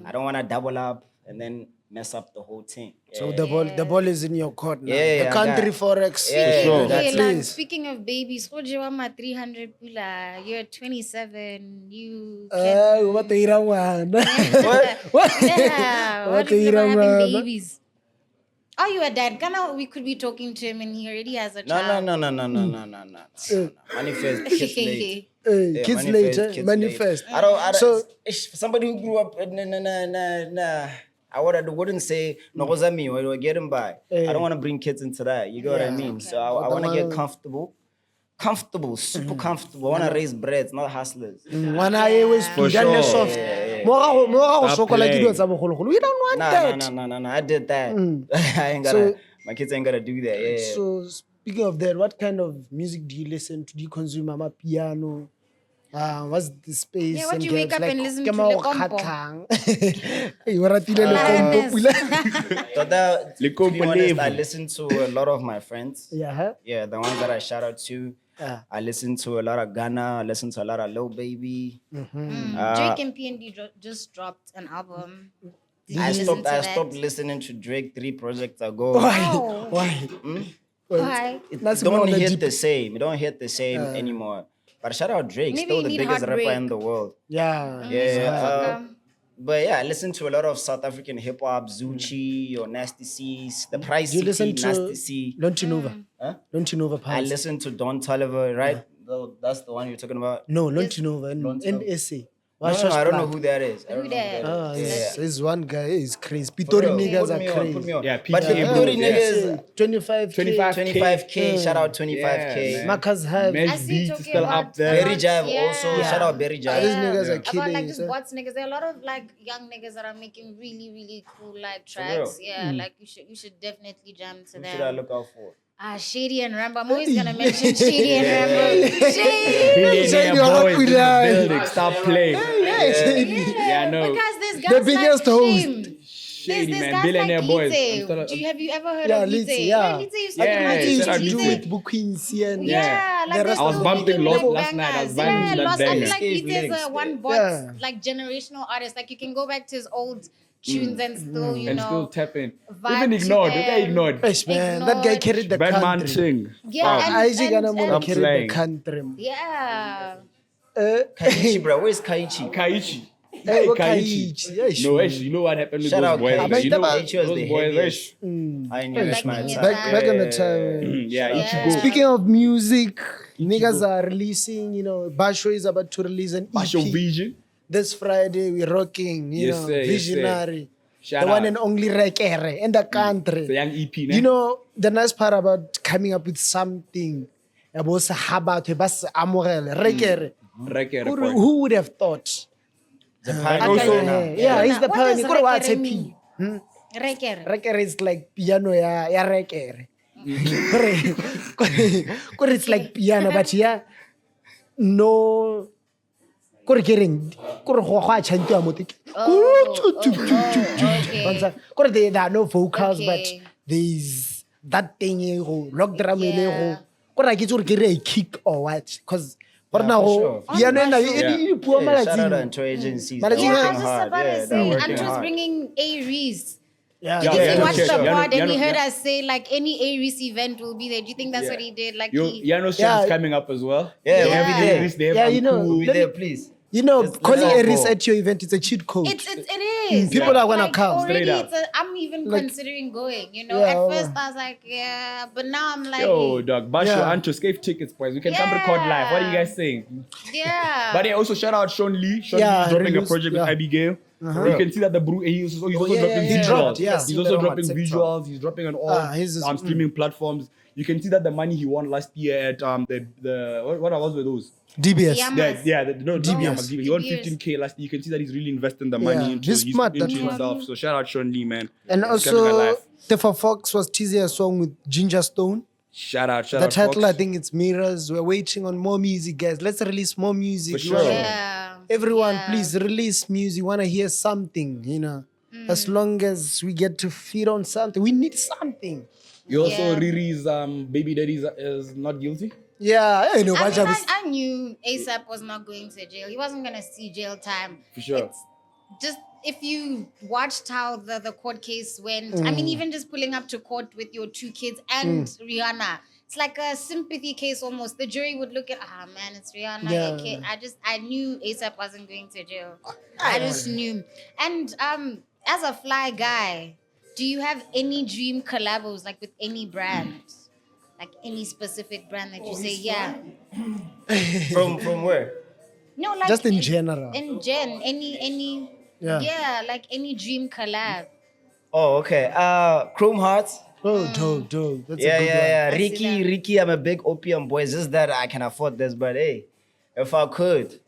S5: I don't want to double up and then mess up the whole thing.
S3: So the ball is in your court now.
S5: Yeah,
S3: the
S5: I
S3: country
S5: got-
S3: forex.
S5: Yeah,
S4: sure.
S2: Okay, like,
S3: Please.
S2: speaking of babies, Kgosithebe 300 pula. You're 27. You
S3: What the ira ngwana?
S2: yeah.
S3: What
S2: What
S3: the
S2: is never having
S3: Irama?
S2: babies? Oh, you a dad. Kana we could be talking to him and he already has a
S5: No.
S2: child.
S5: Manifest kids late.
S3: Hey,
S5: Yeah,
S3: kids
S5: manifest,
S3: later,
S5: kids
S3: manifest.
S5: late. I don't.
S3: So-
S5: Somebody who grew up, I wouldn't say no was me or we're getting by. I don't want to bring kids into that. You get what I mean?
S2: Okay.
S5: So I want to get
S3: Comfortable.
S5: super comfortable. I want to raise breads, not hustlers.
S3: Ngwana always
S4: For
S3: done the
S4: sure.
S3: soft.
S5: Yeah.
S3: Mo go
S4: Stop
S3: sokola ke
S4: playing.
S3: dilo tsa bogologolo. We don't want that.
S5: No. I did that. I ain't
S3: So-
S5: my kids ain't gonna do that. Yeah.
S3: So speaking of that, what kind of music do you listen to? Do you consume piano? What's the space?
S2: Yeah, what
S3: and
S2: do you wake
S3: gaps?
S2: up and listen
S3: ke
S2: to
S3: mao
S2: Le Kompo?
S3: kgatlang. Hey, o ratile Le Kompo
S2: Lioness.
S3: pula.
S5: But to be
S4: Kompo
S5: honest,
S4: level.
S5: I listen to a lot of my friends.
S3: Yeah, huh?
S5: Yeah, the ones that I shout out to.
S3: Yeah.
S5: I listen to a lot of Ghana. I listen to a lot of Lil Baby.
S2: Drake and P&D just dropped an album. Did you
S5: I
S2: listen
S5: stopped.
S2: to
S5: I
S2: that?
S5: stopped listening to Drake 3 projects ago.
S2: Oh.
S3: Why?
S2: Why?
S5: It
S3: That's
S5: don't
S3: more on the
S5: hit
S3: deep-
S5: the same. It don't hit the same anymore. But shout out Drake,
S2: Maybe
S5: still
S2: you
S5: the
S2: need
S5: biggest rapper
S2: heartbreak.
S5: in the world.
S3: Yeah.
S5: Yeah. But yeah, I listen to a lot of South African hip hop, Zuchi or Nasty C's, the Price
S3: Do you listen
S5: City, Nasty
S3: to
S5: C.
S3: Lontinova?
S5: Huh?
S3: Lontinova
S5: I
S3: Pulse.
S5: listen to Don Toliver, right? That's the one you're talking about.
S3: No, Lontinova and
S5: Lontinova.
S3: NSA.
S5: No, I don't know who that is. I
S2: Who
S5: don't know
S2: that?
S3: Ah,
S5: is.
S3: he's one guy. He's crazy.
S5: For
S3: Pitori
S5: real.
S3: niggas
S5: Put
S3: are
S5: me on,
S3: crazy.
S5: put me on.
S4: Yeah,
S5: But the
S4: PTA
S5: Pitori
S4: bros,
S5: niggas,
S3: 25K.
S5: 25K, shout out 25K.
S4: man.
S3: Marcus have.
S2: I
S4: Mesh
S2: see
S4: Beats
S2: talking
S4: is still
S2: about
S4: up there.
S5: Berry Jive
S2: Yeah.
S5: also, shout out Berry
S3: These
S5: Jive.
S3: niggas are
S2: About
S3: killing
S2: like
S3: it,
S2: just
S3: sir.
S2: bots niggas. There are a lot of like young niggas that are making really, really cool like
S5: real?
S2: tracks. Yeah, like you should definitely jam to
S5: Who should I
S2: them.
S5: look out for?
S2: Shady and Rambo. I'm always gonna mention Shady and Rambo. Shady.
S4: Billionaire
S3: you're
S4: boys in the
S3: happy,
S4: building. Stop playing.
S3: Yeah.
S4: Yeah, I know.
S2: Because this
S3: The
S2: guy's
S3: biggest
S2: like
S3: host.
S2: shamed.
S4: Shady,
S2: There's
S4: man.
S2: guys
S4: Billionaire
S2: like
S4: boys.
S2: Lite. Have you ever heard
S3: Yeah,
S2: of Lite?
S3: Lite, yeah.
S2: Lite used to
S4: Yeah,
S2: do
S3: I
S2: my
S3: used
S4: shout
S3: to
S4: out
S3: do
S4: Lite.
S3: with Buquincy and
S2: Yeah, like
S3: the
S2: they
S3: rest
S4: I was
S3: of
S2: still
S3: the
S4: bumping
S2: making
S4: last
S2: like
S4: night. I was
S2: bangers.
S4: vibing to that
S2: Lost. I
S4: banger.
S2: feel like
S5: Escape
S2: Lite is
S5: links,
S2: a one bot
S3: Yeah.
S2: like generational artist. Like you can go back to his old tunes and still, you
S4: And
S2: know,
S4: still tap in.
S2: vibe
S4: Even
S2: to
S4: ignored.
S2: them.
S4: You get ignored.
S3: Yes, man, that guy
S2: Ignored.
S3: carried the
S4: Bad man
S3: country.
S4: sing.
S2: Yeah,
S3: Isaac and Amon
S4: Stop
S3: carried
S4: playing.
S3: the country.
S2: yeah.
S5: Kaichi, bro. Where's Kaichi?
S4: Kaichi.
S3: Hey, what
S4: Kaichi.
S3: Kaichi? Yes,
S4: No,
S3: man.
S4: Ish, you know what happened with
S5: Shout
S4: those
S5: out
S4: boys?
S5: Kaichi.
S4: Like, you know,
S5: Kaichi was
S4: those
S5: the
S4: boys,
S5: heaviest.
S4: Ish.
S5: I knew
S2: Back
S5: it's my
S2: in your
S5: time.
S2: time.
S3: Back in the time.
S4: Yeah,
S2: Yeah.
S4: Ichigo.
S3: Speaking of music, niggas are releasing, Basho is about to release an EP.
S4: Basho Vision.
S3: This Friday, we're rocking,
S4: Yes, sir, yes, sir.
S3: Visionary.
S4: Shout
S3: the one
S4: out.
S3: and only Rekere in the country.
S4: The young EP, ne?
S3: You know, the nice part about coming up with something about Sahabat, Bas Amorel, Rekere.
S4: Rekere
S3: Who,
S4: point.
S3: who would have thought?
S5: The
S4: Like
S5: pioneer.
S4: also-
S3: Yeah, he's the
S2: What
S3: pioneer.
S2: does
S3: Kore what's a
S2: Rekere
S3: P?
S2: mean? Rekere.
S3: Rekere is like piano, ya Rekere. Kore it's like piano, but yeah, no. Kore kering, kore ho ha chantua mo tiki.
S2: Okay.
S3: Kore there are no vocals,
S2: Okay.
S3: but there's that thing you lock drum
S2: Yeah.
S3: le go. Kore I get a kick or what? Because for now,
S5: for sure.
S3: piano na
S4: Yeah.
S3: you poor
S5: Yeah, shout out
S3: malazi.
S5: to agencies.
S3: Malazi,
S5: They're
S2: Yeah, I
S5: working
S2: was just
S5: hard.
S2: about
S5: Yeah,
S2: to
S5: they're
S2: say,
S5: working
S2: Andrew's
S5: hard.
S2: bringing Aries.
S3: Yeah,
S4: Yeah,
S2: Did
S4: yeah,
S2: you watch
S4: okay.
S2: the
S4: Yeah,
S2: pod and he
S4: yeah.
S2: heard us say like any Aries event will be there? Do you think that's
S4: Yeah.
S2: what he did? Like
S4: Yo,
S2: he,
S4: Yano show
S3: Yeah.
S4: is coming up as well.
S5: Yeah,
S2: Yeah.
S5: we'll be there.
S4: They have
S3: Yeah, you know,
S4: Anku.
S5: Be
S3: let
S5: there,
S3: me-
S5: please.
S3: calling
S5: all
S3: Aries
S5: go.
S3: at your event is a cheat code.
S2: it is.
S3: People are gonna come.
S2: Already,
S4: Straight up.
S2: I'm even
S3: Like-
S2: considering going. You know,
S3: Yeah,
S2: at first I was like, yeah, but now I'm like,
S4: Yo, dog, Basho,
S3: Yeah.
S4: Anto, escape tickets, boys. We can come record live. What are you guys saying?
S2: yeah.
S4: But yeah, also shout out Sean Lee. Sean
S3: Yeah,
S4: Lee is dropping a
S3: released,
S4: project
S3: yeah.
S4: with Abigail. You can see that the brew. He's also
S3: yeah,
S4: dropping
S3: yeah,
S4: visuals.
S3: dropped, yeah.
S4: He's also dropping
S5: TikTok.
S4: visuals. He's dropping on all
S3: his is-
S4: streaming platforms. You can see that the money he won last year at the what was with those?
S3: DBS.
S2: Yama.
S4: DBS. He won
S2: DBS.
S4: 15K last year. You can see that he's really investing the money
S3: Yeah,
S4: into,
S3: he's smart,
S4: into
S3: that man.
S4: himself. So shout out Sean Lee, man.
S3: And
S4: He's coming
S3: also,
S4: alive.
S3: Taitha Fox was teasing a song with Ginger Stone.
S4: Shout out
S3: The
S4: Fox.
S3: title, I think it's Mirrors. We're waiting on more music, guys. Let's release more music.
S4: For
S3: You
S4: sure.
S3: wanna-
S2: yeah.
S3: Everyone,
S2: Yeah.
S3: please release music. Want to hear something, As long as we get to feed on something, we need something.
S4: You also
S2: Yeah.
S4: Riri's baby daddy is not guilty.
S3: Yeah, I know.
S2: I mean, I knew ASAP was not going to jail. He wasn't gonna see jail time.
S4: For sure.
S2: It's just if you watched how the court case went, I mean, even just pulling up to court with your two kids and Rihanna, it's like a sympathy case almost. The jury would look at, man, it's Rihanna.
S3: Yeah.
S2: Okay. I knew ASAP wasn't going to jail. I just knew. And as a fly guy, do you have any dream collabos like with any brand? Like any specific brand that you say, yeah.
S5: From where?
S2: No, like
S3: Just in general.
S2: any
S3: Yeah.
S2: like any dream collab.
S5: Oh, okay. Chrome Hearts.
S3: Oh, dope. That's
S5: Yeah,
S3: a good
S5: yeah,
S2: I
S5: yeah.
S2: see
S5: Ricky, I'm a big opium boy. It's just that I can afford this, but hey, if I could,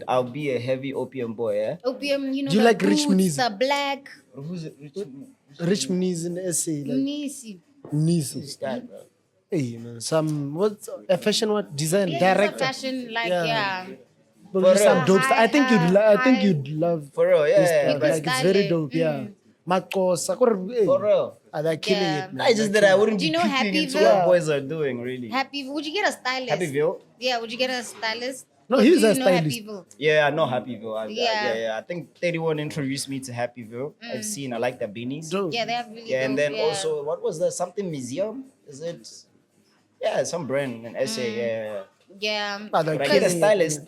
S5: I'll be a heavy opium boy, yeah?
S2: Opium,
S3: Do you
S2: the
S3: like Rich
S2: boots,
S3: Muniz?
S2: the black,
S5: Who's it?
S3: one. Rich Muniz in SA. Like,
S2: Nisi.
S3: Nisi.
S5: That, bro.
S3: Hey, man. What's a fashion what? Design,
S2: Yeah,
S3: director.
S2: it's a fashion, like,
S3: Yeah.
S2: yeah.
S3: Probably
S5: For
S3: some
S5: real.
S3: dope stuff. I think
S2: High-
S3: you'd love
S5: For real,
S3: this
S5: yeah,
S3: stuff.
S5: but
S3: Like it's very
S2: styling.
S3: dope, yeah. Makosa. Hey,
S5: for real.
S3: they're killing
S2: Yeah.
S3: it, man.
S5: I just that I wouldn't
S2: Do you
S5: be
S2: know
S5: peeping into
S2: Happyville?
S5: what boys are doing, really.
S2: Would you get a stylist?
S5: Happyville?
S2: Yeah, would you get a stylist?
S3: No,
S2: Or
S3: he's
S2: do
S3: a
S2: you know
S3: stylist.
S2: Happyville?
S5: Yeah, I know Happyville.
S2: Yeah.
S5: Yeah. I think 31 introduced me to Happyville. I like the beanies.
S3: Dope.
S2: Yeah, they have really
S5: Yeah, and
S2: dope,
S5: then also, what was that? Something museum? Is it? Yeah, some brand in SA. Yeah.
S2: Yeah.
S3: They're
S5: But I get a
S3: killing it.
S5: stylist.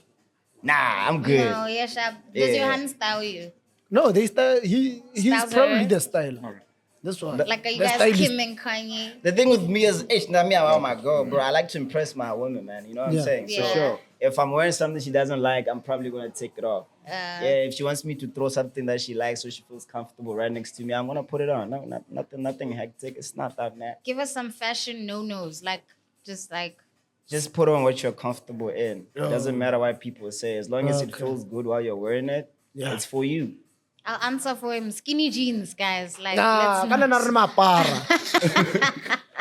S5: Nah, I'm good.
S2: No, yeah, sharp. Does
S5: Yeah.
S2: your hand style you?
S3: No, he's
S2: Styles
S3: probably
S2: her.
S3: the style. This one.
S2: Like, are you
S3: The
S2: guys
S3: stylist.
S2: Kim and Kanye?
S5: The thing with me is, oh my god, bro, I like to impress my woman, man. You know what
S3: Yeah.
S5: I'm saying?
S2: Yeah.
S5: So
S2: Sure.
S5: if I'm wearing something she doesn't like, I'm probably gonna take it off. Yeah, if she wants me to throw something that she likes so she feels comfortable right next to me, I'm gonna put it on. No, nothing hectic. It's not that, man.
S2: Give us some fashion no-nos, like just like
S5: Just put on what you're comfortable in. It doesn't matter what people say. As long as it
S3: Okay.
S5: feels good while you're wearing it,
S3: Yeah.
S5: it's for you.
S2: I'll answer for him. Skinny jeans, guys. Like
S3: Nah,
S2: let's
S3: kana na
S2: not.
S3: rin mapara.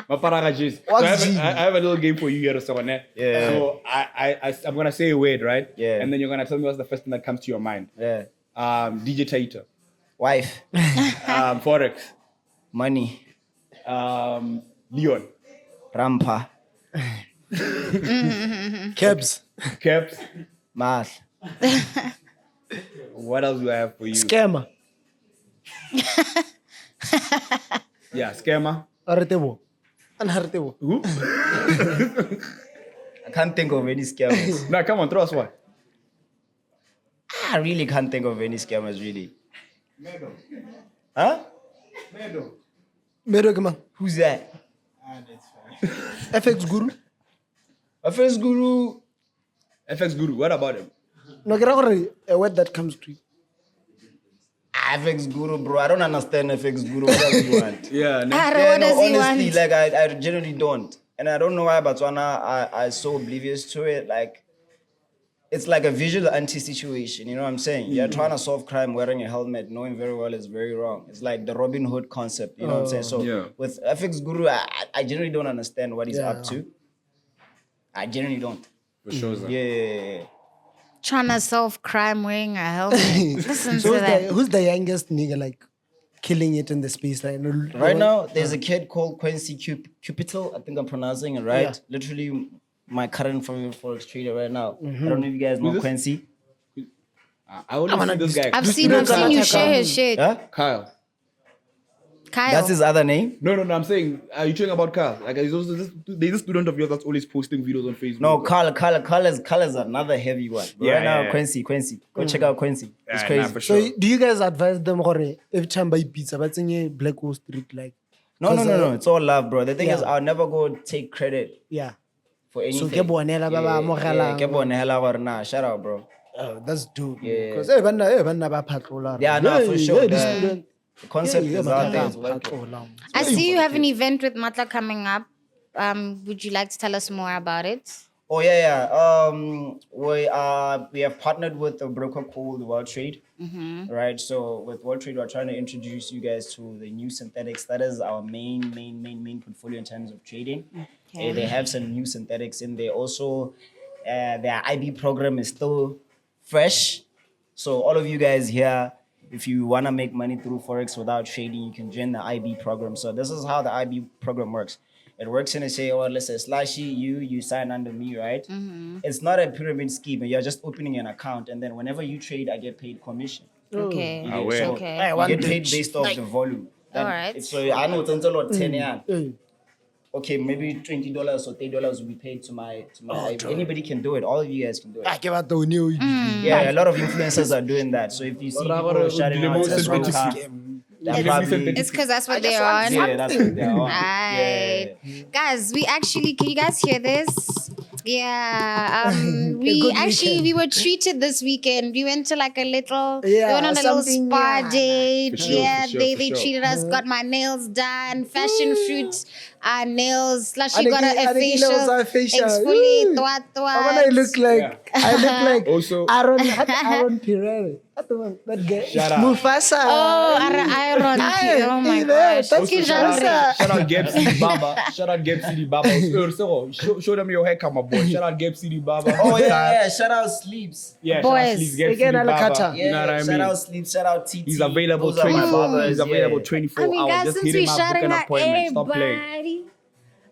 S4: Maparaga Jis. So
S3: What's
S4: I
S3: G?
S4: have a little game for you here, Someone.
S5: Yeah.
S4: So I'm gonna say a word, right?
S5: Yeah.
S4: And then you're gonna tell me what's the first thing that comes to your mind.
S5: Yeah.
S4: DJ Taitha.
S5: Wife.
S4: Forex.
S5: Money.
S4: Leon.
S5: Rampha.
S3: Kebs.
S4: Kebs.
S5: Maatla.
S4: What else do I have for you?
S3: Scammer.
S4: Yeah, scammer.
S3: Aretebo. Anharetebo.
S4: Who?
S5: I can't think of any scammers.
S4: Now, come on, throw us one.
S5: I really can't think of any scammers, really. Huh?
S3: Medo kema.
S5: Who's that?
S3: FX Guru.
S5: A first guru.
S4: FX Guru, what about him?
S3: No, kira gore a word that comes to you.
S5: FX guru, bro. I don't understand FX guru. What does he want?
S4: Yeah, no.
S2: What
S5: Yeah,
S2: does
S5: no,
S2: he
S5: honestly,
S2: want?
S5: like I generally don't. And I don't know why Botswana are so oblivious to it. Like, it's like a visual anti-situation, you know what I'm saying? You're trying to solve crime wearing a helmet, knowing very well it's very wrong. It's like the Robin Hood concept, you know what I'm saying? So
S4: Yeah.
S5: with FX Guru, I generally don't understand what he's up to. I generally don't.
S4: For sure, sir.
S5: Yeah.
S2: Trying to solve crime wearing a helmet. Listen
S3: So
S2: to that.
S3: who's the youngest nigga like killing it in the space right now?
S5: Right now, there's a kid called Quincy Cupital. I think I'm pronouncing it right.
S3: Yeah.
S5: Literally, my current favorite Forex trader right now. I don't know if you guys know
S4: this?
S5: Quincy.
S4: I only see this guy.
S2: I've seen you share his shit.
S5: Huh?
S4: Kyle.
S2: Kyle.
S5: That's his other name?
S4: No, I'm saying, are you talking about Kyle? Like, there's a student of yours that's always posting videos on Facebook.
S5: No, Carl is another heavy one. But
S4: Yeah,
S5: right now,
S4: yeah.
S5: Quincy. Go check out Quincy. It's
S4: Yeah,
S5: crazy.
S4: nah, for
S3: So
S4: sure.
S3: do you guys advise them gore every time buy pizza, but in Black Wall Street like?
S5: No. It's all love, bro. The thing
S3: Yeah.
S5: is, I'll never go take credit
S3: Yeah.
S5: for anything.
S3: So ke bonela ba ba amogelang.
S5: ke bonela gore nah, shout out, bro.
S3: Oh, that's dope.
S5: Yeah.
S3: Because banna ba patroller.
S5: Yeah, no, for sure.
S3: the
S5: Yeah.
S3: student.
S5: The concept
S3: Yeah,
S5: is out there. It's working.
S3: patroller.
S2: I see you have an event with Maatla coming up. Would you like to tell us more about it?
S5: Oh yeah. We have partnered with a broker called World Trade, right? So with World Trade, we're trying to introduce you guys to the new synthetics. That is our main portfolio in terms of trading.
S2: Okay.
S5: They have some new synthetics in there. Also, their IB program is still fresh. So all of you guys here, if you want to make money through Forex without trading, you can join the IB program. So this is how the IB program works. It works in a say, oh, let's say Slushy, you sign under me, right? It's not a pyramid scheme. You're just opening an account, and then whenever you trade, I get paid commission.
S2: Okay.
S5: You
S4: wait.
S5: So
S2: Okay.
S3: I
S5: you
S3: want
S5: get
S3: to
S5: paid based off the volume.
S2: All right.
S5: So I know it's a lot 10 yeah.
S3: Hey.
S5: Okay, maybe $20 or $30 will be paid to my IB. Anybody can do it. All of you guys can do it.
S3: I give out the new.
S5: Yeah, a lot of influencers are doing that. So if you see people shouting out
S4: That's
S5: to
S4: what
S5: Ratang, they're probably
S2: It's because that's what they're on.
S5: yeah, that's what they're on.
S2: Right. Guys, can you guys hear this? Yeah. We were treated this weekend. We went to like a little, we went on a little
S3: something,
S2: spa
S3: yeah.
S2: date.
S4: For sure,
S2: Yeah,
S4: for sure,
S2: they
S4: for sure.
S2: treated us, got my nails done, fashion fruit, nails. Slushy got
S3: I
S2: a
S3: think it was a
S2: facial,
S3: facial.
S2: exfoliate,
S3: Ooh. I look like I look like
S4: Also-
S3: Aaron Pereira. That guy.
S4: Shout out.
S3: Mufasa.
S2: Oh, Iron.
S3: Hey,
S2: Oh my
S3: hey there,
S2: gosh.
S3: that's
S2: Okay,
S3: the
S2: genre.
S4: Shout out Kebs City Baba. Shout out Kebs City Baba. Show them your haircut, my boy. Shout out Kebs City Baba.
S5: Oh yeah. Shout out Sleeps.
S4: Yeah,
S2: Boys.
S4: Shout out Kebs City
S3: Again,
S4: Baba.
S3: Alakata.
S5: Yeah,
S4: You know what I
S5: shout
S4: mean?
S5: out Sleeps. Shout out TT.
S4: He's available
S5: Those are my
S4: 24.
S5: brothers,
S4: He's available
S5: yeah.
S4: 24
S2: I mean,
S4: hours.
S2: guys,
S4: Just
S2: since
S4: hit him
S2: we
S4: up, book
S2: shouting
S4: an
S2: out
S4: appointment. Stop playing.
S2: everybody.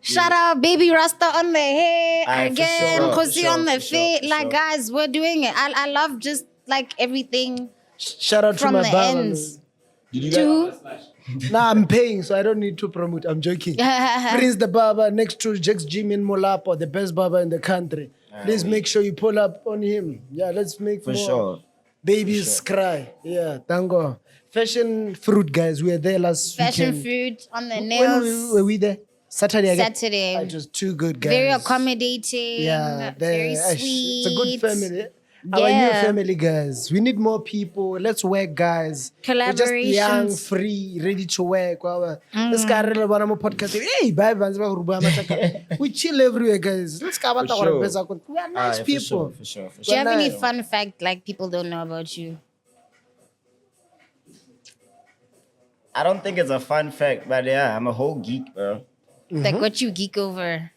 S2: Shout out Baby Rasta on the hair
S5: Aye, for
S2: again,
S5: sure,
S2: Khosi
S5: for
S2: on the
S5: sure,
S2: feet.
S5: for
S2: Like,
S5: sure.
S2: guys, we're doing it. I love just like everything
S3: Shout out to
S2: from
S3: my
S2: the
S3: barber.
S2: ends.
S4: Did you
S2: To
S3: Nah, I'm paying, so I don't need to promote. I'm joking. Prince the barber next to Jack's Gym in Molapo, the best barber in the country. Please make sure you pull up on him. Yeah, let's make
S5: For
S3: more.
S5: sure.
S3: Babies cry. Yeah, thank God. Fashion fruit, guys. We were there last
S2: fashion
S3: weekend.
S2: fruit on the
S3: When
S2: nails.
S3: were we there? Saturday. Again?
S2: Saturday.
S3: It was too good, guys.
S2: Very accommodating.
S3: Yeah,
S2: very
S3: they're-
S2: sweet.
S3: It's a good family. Our new
S2: Yeah.
S3: family, guys. We need more people. Let's work, guys. We're just young,
S2: Collaborations.
S3: free, ready to work. Let's go on our podcast. Hey, bye, we chill everywhere, guys. Let's go
S4: For sure.
S3: We are nice people.
S5: For sure.
S2: Do you have any
S3: Well,
S2: fun fact like people don't know about you?
S5: I don't think it's a fun fact, but yeah, I'm a whole geek, bro.
S2: Like what you geek over?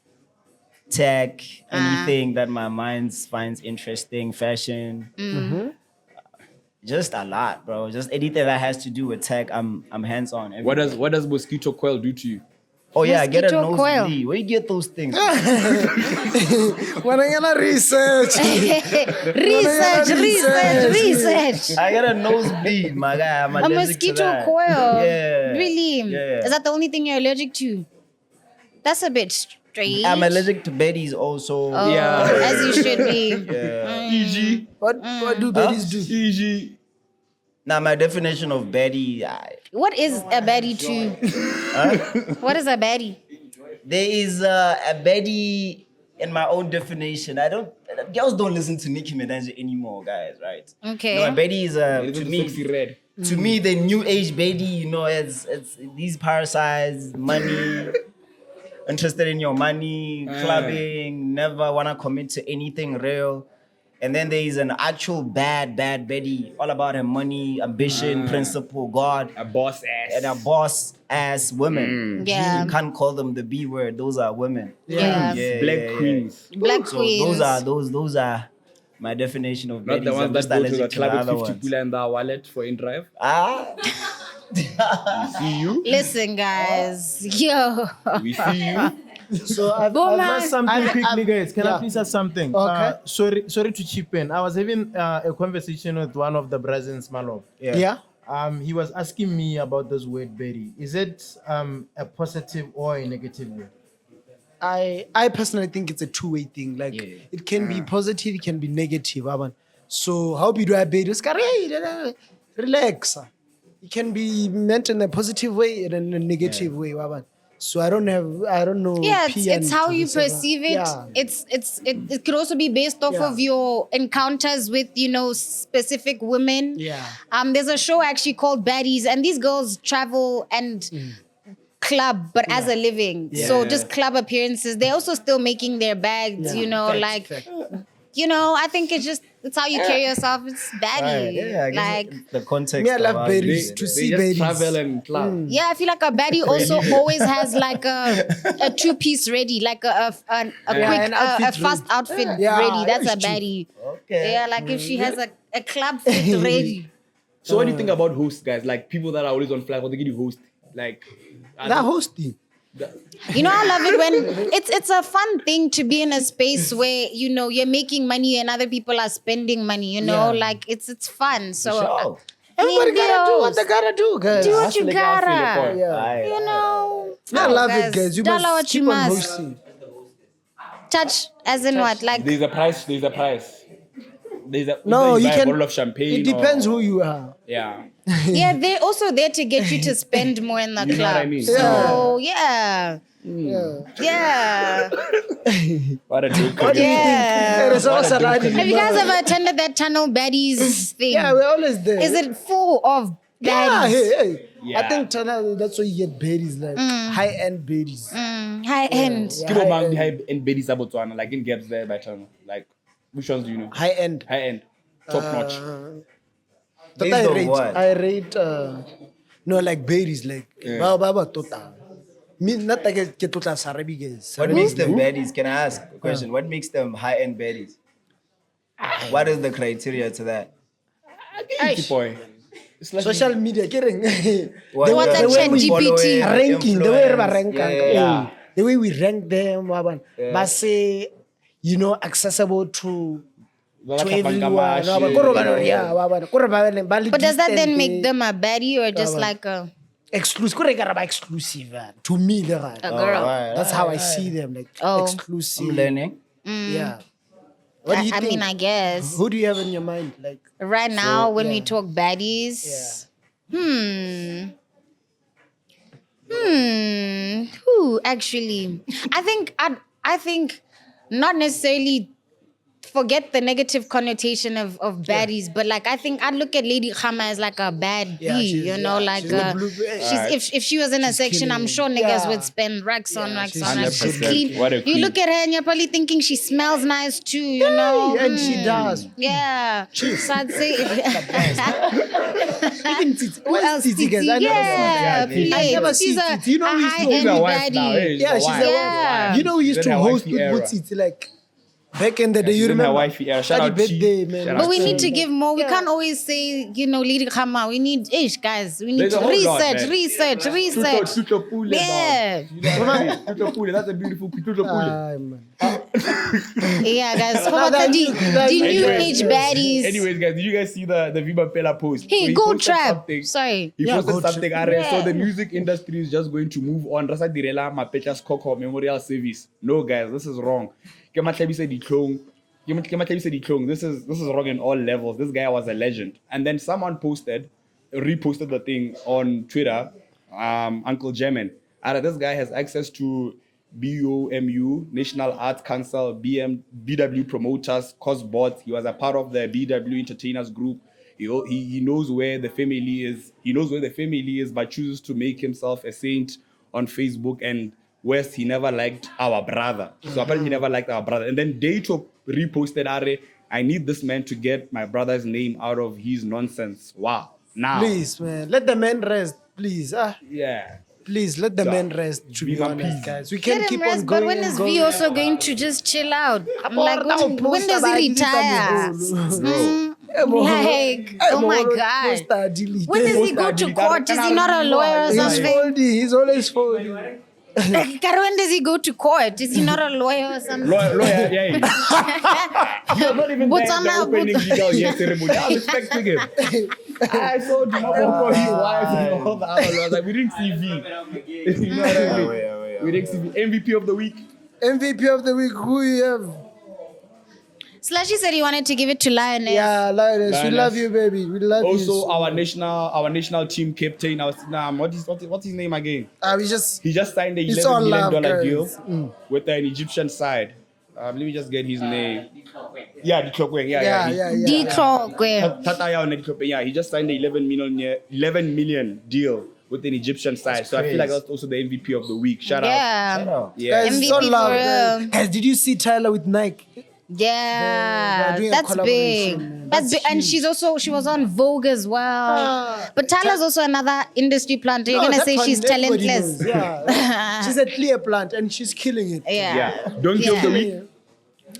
S5: Just a lot, bro. Just anything that has to do with tech, I'm hands on.
S4: What does mosquito coil do to you?
S5: Oh yeah, I get a
S2: Mosquito coil.
S5: nosebleed. Where you get those things?
S3: When I'm gonna research.
S2: research.
S5: I get a nosebleed, my guy. I'm
S2: A
S5: allergic to
S2: mosquito
S5: that.
S2: coil.
S5: Yeah.
S2: Really?
S5: Yeah.
S2: Is that the only thing you're allergic to? That's a bit strange.
S5: I'm allergic to berries also.
S2: Oh,
S4: Yeah.
S2: as you should be.
S5: Yeah.
S4: EG.
S3: What do babies do?
S4: EG.
S5: Now my definition of berry,
S2: What is a baddie to? What is a baddie?
S5: there is a berry in my own definition. Girls don't listen to Nicki Minaj anymore, guys, right?
S2: Okay.
S5: No, a berry is
S4: To me, red.
S5: to me the new age baby, it's these parasites, money, interested in your money, clubbing, never wanna commit to anything real. And then there is an actual bad Betty, all about her money, ambition, principle, God,
S4: A boss ass.
S5: and a boss ass women.
S2: Yeah.
S5: You can't call them the B word. Those are women.
S2: Yeah.
S4: Black queens.
S2: Black
S5: So
S2: queens.
S5: those are my definition of
S4: Not
S5: Betty.
S4: the ones
S5: I'm
S4: that
S5: just
S4: go to
S5: allergic
S4: the
S5: to
S4: club
S5: the
S4: with
S5: other
S4: 50
S5: ones.
S4: pula in their wallet for in drive. See you.
S2: Listen, guys. Yo.
S4: We see you.
S3: So I've
S6: Ask something quickly, guys. Can
S3: yeah.
S6: I please ask something?
S3: Okay.
S6: Sorry to chip in. I was having a conversation with one of the brothers, Malov.
S3: Yeah.
S6: He was asking me about this word berry. Is it a positive or a negative word?
S3: I personally think it's a two-way thing. Like it can be positive, it can be negative. So how do I be this? Relax. It can be meant in a positive way and in a negative way. So I don't know.
S2: Yeah,
S3: P
S2: it's
S3: and
S2: how
S3: to
S2: you
S3: this other-
S2: perceive it.
S3: Yeah.
S2: It could also be based off
S3: Yeah.
S2: of your encounters with, specific women.
S3: Yeah.
S2: There's a show actually called Baddies, and these girls travel and club, but as a living. So just club appearances. They're also still making their bags,
S3: Facts.
S2: I think it's how you carry yourself. It's baddie.
S5: Yeah, I guess
S2: like,
S5: the context.
S3: Me, I
S5: of
S3: love
S5: how
S3: berries.
S5: you-
S3: To
S4: They
S3: see
S4: just
S3: babies.
S4: travel and club.
S2: yeah, I feel like a baddie also always has like a two-piece ready, like a
S3: an
S2: quick,
S3: outfit
S2: a fast outfit
S3: Yeah,
S2: ready. That's a
S3: it's true.
S2: baddie.
S5: Okay.
S2: Yeah, like if she has a club fit ready.
S4: So what do you think about hosts, guys? Like people that are always on flag, what they get you host? Like
S3: That hosting.
S2: I love it when it's a fun thing to be in a space where you're making money and other people are spending money. Like it's fun. So
S5: Sure.
S3: Everybody gotta do what they gotta do, guys.
S2: do what you
S4: Hustle,
S2: gotta.
S3: Yeah.
S2: I
S3: I love it, guys. You
S2: Dollar
S3: must
S2: what
S3: keep
S2: you
S3: on
S2: must.
S3: hosting.
S2: Touch as in what? Like
S4: there's a price. There's a price.
S3: No,
S4: you
S3: you
S4: buy
S3: can.
S4: a bottle of champagne.
S3: It depends
S4: or,
S3: who you are.
S4: Yeah.
S2: yeah, they're also there to get you to spend more in the
S4: You know
S2: club.
S4: what I mean?
S2: So yeah.
S4: What a joke.
S2: Yeah.
S3: There's also
S2: Have you guys ever attended that Tunnel Baddies thing?
S3: Yeah, we're always there.
S2: Is it full of
S3: Yeah,
S2: baddies?
S3: hey.
S4: Yeah.
S3: I think Tana, that's why you get berries, like high-end berries.
S2: High end.
S3: Yeah,
S4: Keep on
S3: high-end.
S4: high in Betty Sabotswana, like in Kebs there by channel. Like which ones do you know?
S3: High-end.
S4: High end. Top notch.
S3: But
S5: Based
S3: I
S5: on
S3: rate,
S5: what?
S3: I rate, like berries, like, ba total. Me, not like a total sarabi, guys.
S5: What makes them baddies? Can I ask a question? What makes them high-end baddies? What is the criteria to that?
S4: Easy boy. It's like
S3: Social media, kidding.
S5: What,
S2: What's that
S5: the way
S2: chat
S5: we
S2: GPT?
S5: follow it,
S3: Ranking, the way we
S5: influence,
S3: rank,
S5: yeah.
S3: the way we rank them, but say, accessible to everyone.
S2: But does that then make them a baddie or just like a
S3: exclusive? Exclusive to me,
S2: girl?
S5: Alright,
S3: that's how I see them, like
S2: Oh.
S3: exclusive.
S5: I'm learning.
S3: Yeah. What do you
S2: I
S3: think?
S2: mean, I guess.
S3: Who do you have in your mind? Like,
S2: Right now, when we talk baddies, who actually? I think not necessarily forget the negative connotation of baddies, but like I think I'd look at Lady Khama as like a bad
S3: Yeah,
S2: bee,
S3: she's-
S2: like
S3: she's a blue-
S2: if she was in a section, I'm sure niggas would spend racks on racks on her. She's
S4: 100%.
S2: clean.
S4: What a
S2: You
S4: queen.
S2: look at her and you're probably thinking she smells nice too,
S3: and she does.
S2: Yeah. So I'd say
S3: Even Titi.
S2: Who
S3: Where's
S2: else?
S3: Titi, guys? I never
S2: Yeah,
S3: see Titi. I never see
S2: she's a
S3: Titi. You know, we used to
S2: high-end
S4: She's a wife now,
S2: baddie.
S4: eh?
S3: Yeah, she's a
S2: Yeah.
S3: wife. You know, we used
S4: Then
S3: to
S4: her
S3: host
S4: wifey
S3: with
S4: era.
S3: Titi, like, Back in the day, you
S4: She's my
S3: remember?
S4: wifey. Yeah, shout out
S3: Happy birthday,
S4: Chi.
S3: man.
S4: Shout
S2: But
S4: out
S2: we
S4: Chi.
S2: need to give more. We can't always say, Lady Khama. We need, guys, we need
S4: There's
S2: to
S4: a whole lot,
S2: research,
S4: man.
S2: research.
S4: Tuto Pule,
S2: Yeah.
S4: dog. You know what I mean? Tuto Pule, that's a beautiful Tuto Pule.
S3: Ah, man.
S2: Yeah, guys. How about
S3: that-
S2: the
S3: that-
S2: new
S4: Anyways,
S2: age baddies?
S4: Anyways, guys, did you guys see the Viva Pela post?
S2: Hey,
S4: he
S2: go
S4: posted
S2: trap.
S4: something-
S2: Sorry.
S4: He
S3: Yeah,
S4: posted
S3: go
S4: something.
S3: trap.
S4: Are, so the music industry is just going to move on. Rasa direla Mapetla's Coco Memorial Service. No, guys, this is wrong. This is wrong in all levels. This guy was a legend. And then someone reposted the thing on Twitter, Uncle Jemin. This guy has access to BOMU, National Arts Council, BW Promoters, Cosbot. He was a part of the BW Entertainers Group. He knows where the family is. He knows where the family is, but chooses to make himself a saint on Facebook. And West, he never liked our brother. So apparently he never liked our brother. And then Dato reposted, I need this man to get my brother's name out of his nonsense. Wow. Now.
S3: Please, man. Let the man rest, please.
S4: Yeah.
S3: Please, let the man rest, to be
S4: Be my
S3: honest,
S4: peace.
S3: guys. We can
S2: Let him
S3: keep
S2: rest,
S3: on
S2: but
S3: going
S2: when
S3: and
S2: is
S3: going.
S2: V also going to just chill out? Like, when does he retire? Like, oh my God. When does he go to court? Is he not a lawyer or
S3: He's
S2: something?
S3: folding. He's always folding.
S2: When does he go to court? Is he not a lawyer or something?
S4: Lawyer, yeah. You're not even
S2: What's
S4: there
S2: on
S4: at the
S2: that
S4: opening
S2: book?
S4: legal year ceremony. I was expecting him. I saw Dumabo his wife and all the other lawyers. Like, we didn't see V. You know what I mean? We didn't see V. MVP of the week.
S3: MVP of the week, who you have?
S2: Slushy said he wanted to give it to Lioness.
S3: Yeah, Lioness. We
S4: Lioness.
S3: love you, baby. We love you.
S4: Also,
S3: so
S4: our
S3: much.
S4: national team captain. What's his name again?
S3: We just
S4: He just signed a
S3: It's
S4: $11
S3: all
S4: million
S3: love,
S4: deal
S3: guys.
S4: with an Egyptian side. Let me just get his name. Yeah, the Clockwork. Yeah. Yeah, he just signed a $11 million deal with an Egyptian side. So I feel like that's also the MVP of the week. Shout out.
S2: Yeah.
S4: Yeah.
S3: guys, it's
S2: MVP
S3: all love,
S2: for
S3: guys.
S2: real.
S3: Guys, did you see Tyler with Nike?
S2: Yeah,
S3: They're doing a
S2: that's
S3: collaboration,
S2: big.
S3: man.
S2: That's big. And she was on Vogue as well. But Tyler's also another industry planter. You're
S3: No,
S2: gonna
S3: that
S2: say
S3: one
S2: she's
S3: everybody
S2: talentless.
S3: knows, Yeah. She's a clear plant and she's killing it.
S2: Yeah.
S4: Donkey of the week.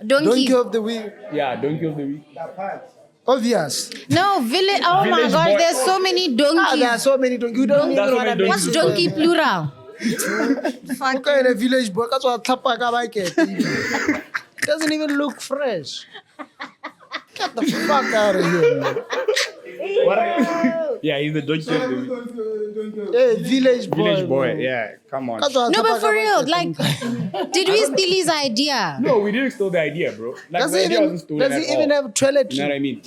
S2: Donkey.
S3: Donkey of the week.
S4: Yeah, Donkey of the week.
S3: Obvious.
S2: No, village. Oh my
S4: Village
S2: gosh,
S4: boy.
S2: there's so many donkeys.
S3: There are so many donkeys. You don't
S4: That's
S3: even
S4: so
S3: want
S4: many
S3: to
S2: What's donkey plural?
S3: Fuck in a village boy. That's what Tapa Kabake. Doesn't even look fresh. Get the fuck out of here, man.
S4: Yeah, he's the Donkey of the week.
S3: Hey, village boy.
S4: Village boy.
S3: man.
S4: Yeah, come on.
S3: That's what
S2: No, but
S3: Tapa
S2: for real,
S3: Kabake.
S2: like, did we steal his idea?
S4: No, we didn't steal the idea, bro. Like,
S3: Does
S4: the
S3: he
S4: idea wasn't stolen
S3: does
S4: at
S3: he even
S4: all.
S3: have toilet?
S4: You know what I mean?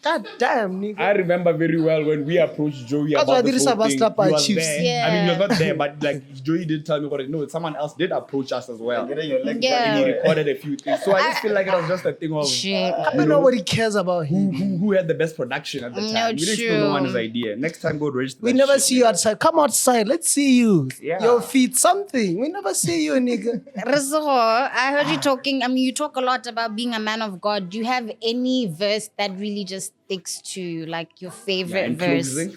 S3: God damn, nigga.
S4: I remember very well when we approached Joey
S3: That's why
S4: about
S3: there
S4: this
S3: is a
S4: whole thing.
S3: bastard by
S4: He was
S3: Chiefs.
S4: there. I mean, he was not there, but like Joey did tell me about it. No, someone else did approach us as well. And he
S2: Yeah.
S4: recorded a few things. So I just feel like it was just a thing of
S2: Shit.
S3: But nobody cares about him.
S4: who had the best production at the time.
S2: No,
S4: We didn't steal
S2: true.
S4: no one's idea. Next time, go register.
S3: We
S4: that
S3: never
S4: shit,
S3: see you
S4: man.
S3: outside. Come outside. Let's see you.
S4: Yeah.
S3: Your feet, something. We never see you, nigga.
S2: Resego, I heard you talking. I mean, you talk a lot about being a man of God. Do you have any verse that really just sticks to you, like your favorite
S4: In
S2: verse?
S4: closing,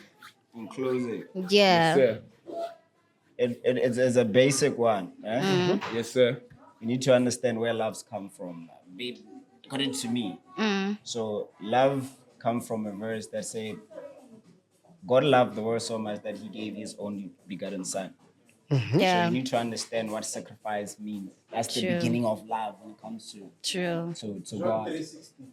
S5: In closing,
S2: Yeah.
S4: yes, sir.
S5: it's a basic one. Eh?
S4: Yes, sir.
S5: You need to understand where loves come from. According to me. So love comes from a verse that said, God loved the world so much that he gave his only begotten son. So
S2: Yeah.
S5: you need to understand what sacrifice means. That's the
S2: True.
S5: beginning of love when it comes
S2: True.
S5: to God.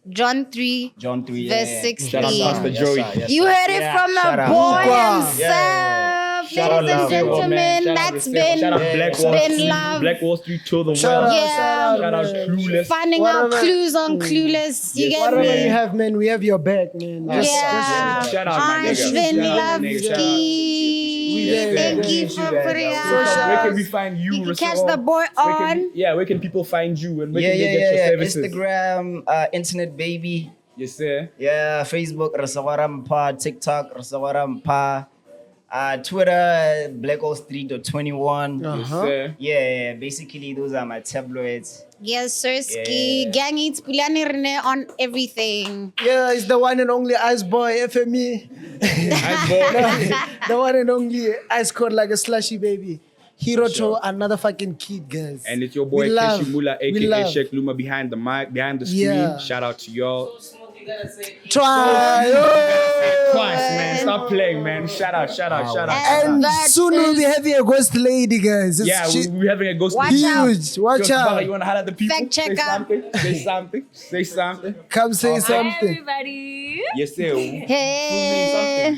S2: John 3.
S5: John 3,
S2: Verse
S5: yeah.
S2: 16.
S4: Shout out Pastor Joey.
S2: You heard it from
S5: Shout
S2: the
S5: out.
S2: boy
S3: Wow.
S2: himself.
S5: Shout out
S2: Ladies and
S5: love.
S2: gentlemen,
S4: Shout out
S2: that's
S4: Resego.
S2: been
S4: Shout out Black Wall
S2: been
S4: Street.
S2: love.
S4: Black Wall Street to the
S3: Shout
S4: world.
S3: out,
S2: Yeah.
S4: Shout out Clueless.
S2: Finding out
S3: Whatever.
S2: clues on Clueless. You get
S3: Whatever
S2: me?
S3: you have, man, we have your back, man.
S2: Yeah.
S4: Shout out, my nigga.
S2: Ashvin
S4: Shout out, my nigga. Shout out.
S2: Lovski. Thank you for putting
S4: Where can we
S2: out.
S4: find you?
S2: You can
S4: Resego?
S2: catch the boy on.
S4: Where can people find you and where
S5: Yeah,
S4: can they get your services?
S5: Instagram, Internet Baby.
S4: Yes, sir.
S5: Yeah, Facebook, Resego Rampha, TikTok, Resego Rampha, Twitter, blackhole3.21.
S4: Yes, sir.
S5: Yeah, basically those are my tabloids.
S2: Yes, Sirski. Gang eats Pulane Renee on everything.
S3: Yeah, it's the one and only Ice Boy, FME.
S4: Ice boy.
S3: The one and only Ice Cold like a slushy baby. Hiroto, another fucking kid, guys.
S4: And it's your boy
S3: We love-
S4: Keshi Muller,
S3: we
S4: aka
S3: love.
S4: Sheikh Luma behind the mic, behind the screen.
S3: Yeah.
S4: Shout out to y'all.
S3: Try.
S4: Twice, man. Stop playing, man. Shout out.
S3: And
S2: That
S3: soon we'll
S2: is-
S3: be having a ghost lady, guys.
S4: Yeah, we're having a ghost.
S2: Watch out.
S3: Huge. Watch out.
S4: You want to highlight the people?
S2: Fact checker.
S4: Say something.
S3: Come say
S7: Hi,
S3: something.
S7: everybody.
S4: Yes, sir.
S2: Hey.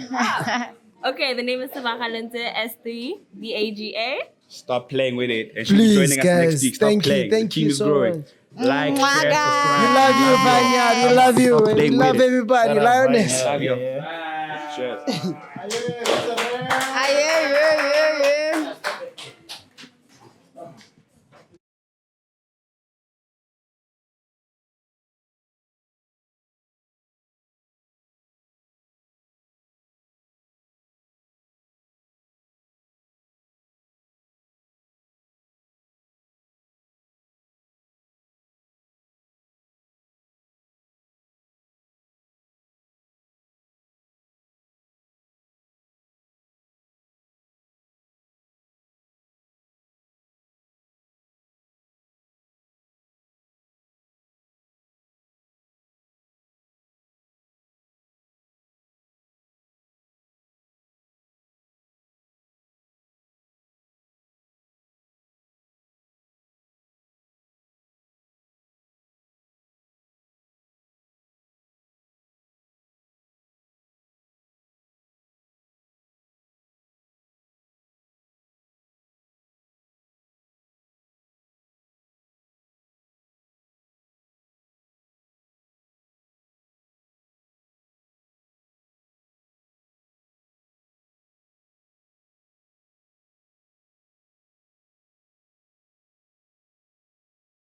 S7: Okay, the name is Tabaka Lente, S3, DAGA.
S4: Stop playing with it. And she'll
S3: Please,
S4: be joining us next
S3: guys.
S4: week. Stop
S3: Thank you.
S4: playing.
S3: Thank
S4: the team
S3: you
S4: is
S3: so
S4: growing.
S3: much.
S4: Like,
S2: Mwah,
S4: share,
S2: guys.
S3: We
S4: subscribe.
S3: love you, Vineyard. We love you.
S4: Stop
S3: We
S4: playing
S3: love
S4: with it.
S3: everybody. Lioness.
S4: Love you. Cheers.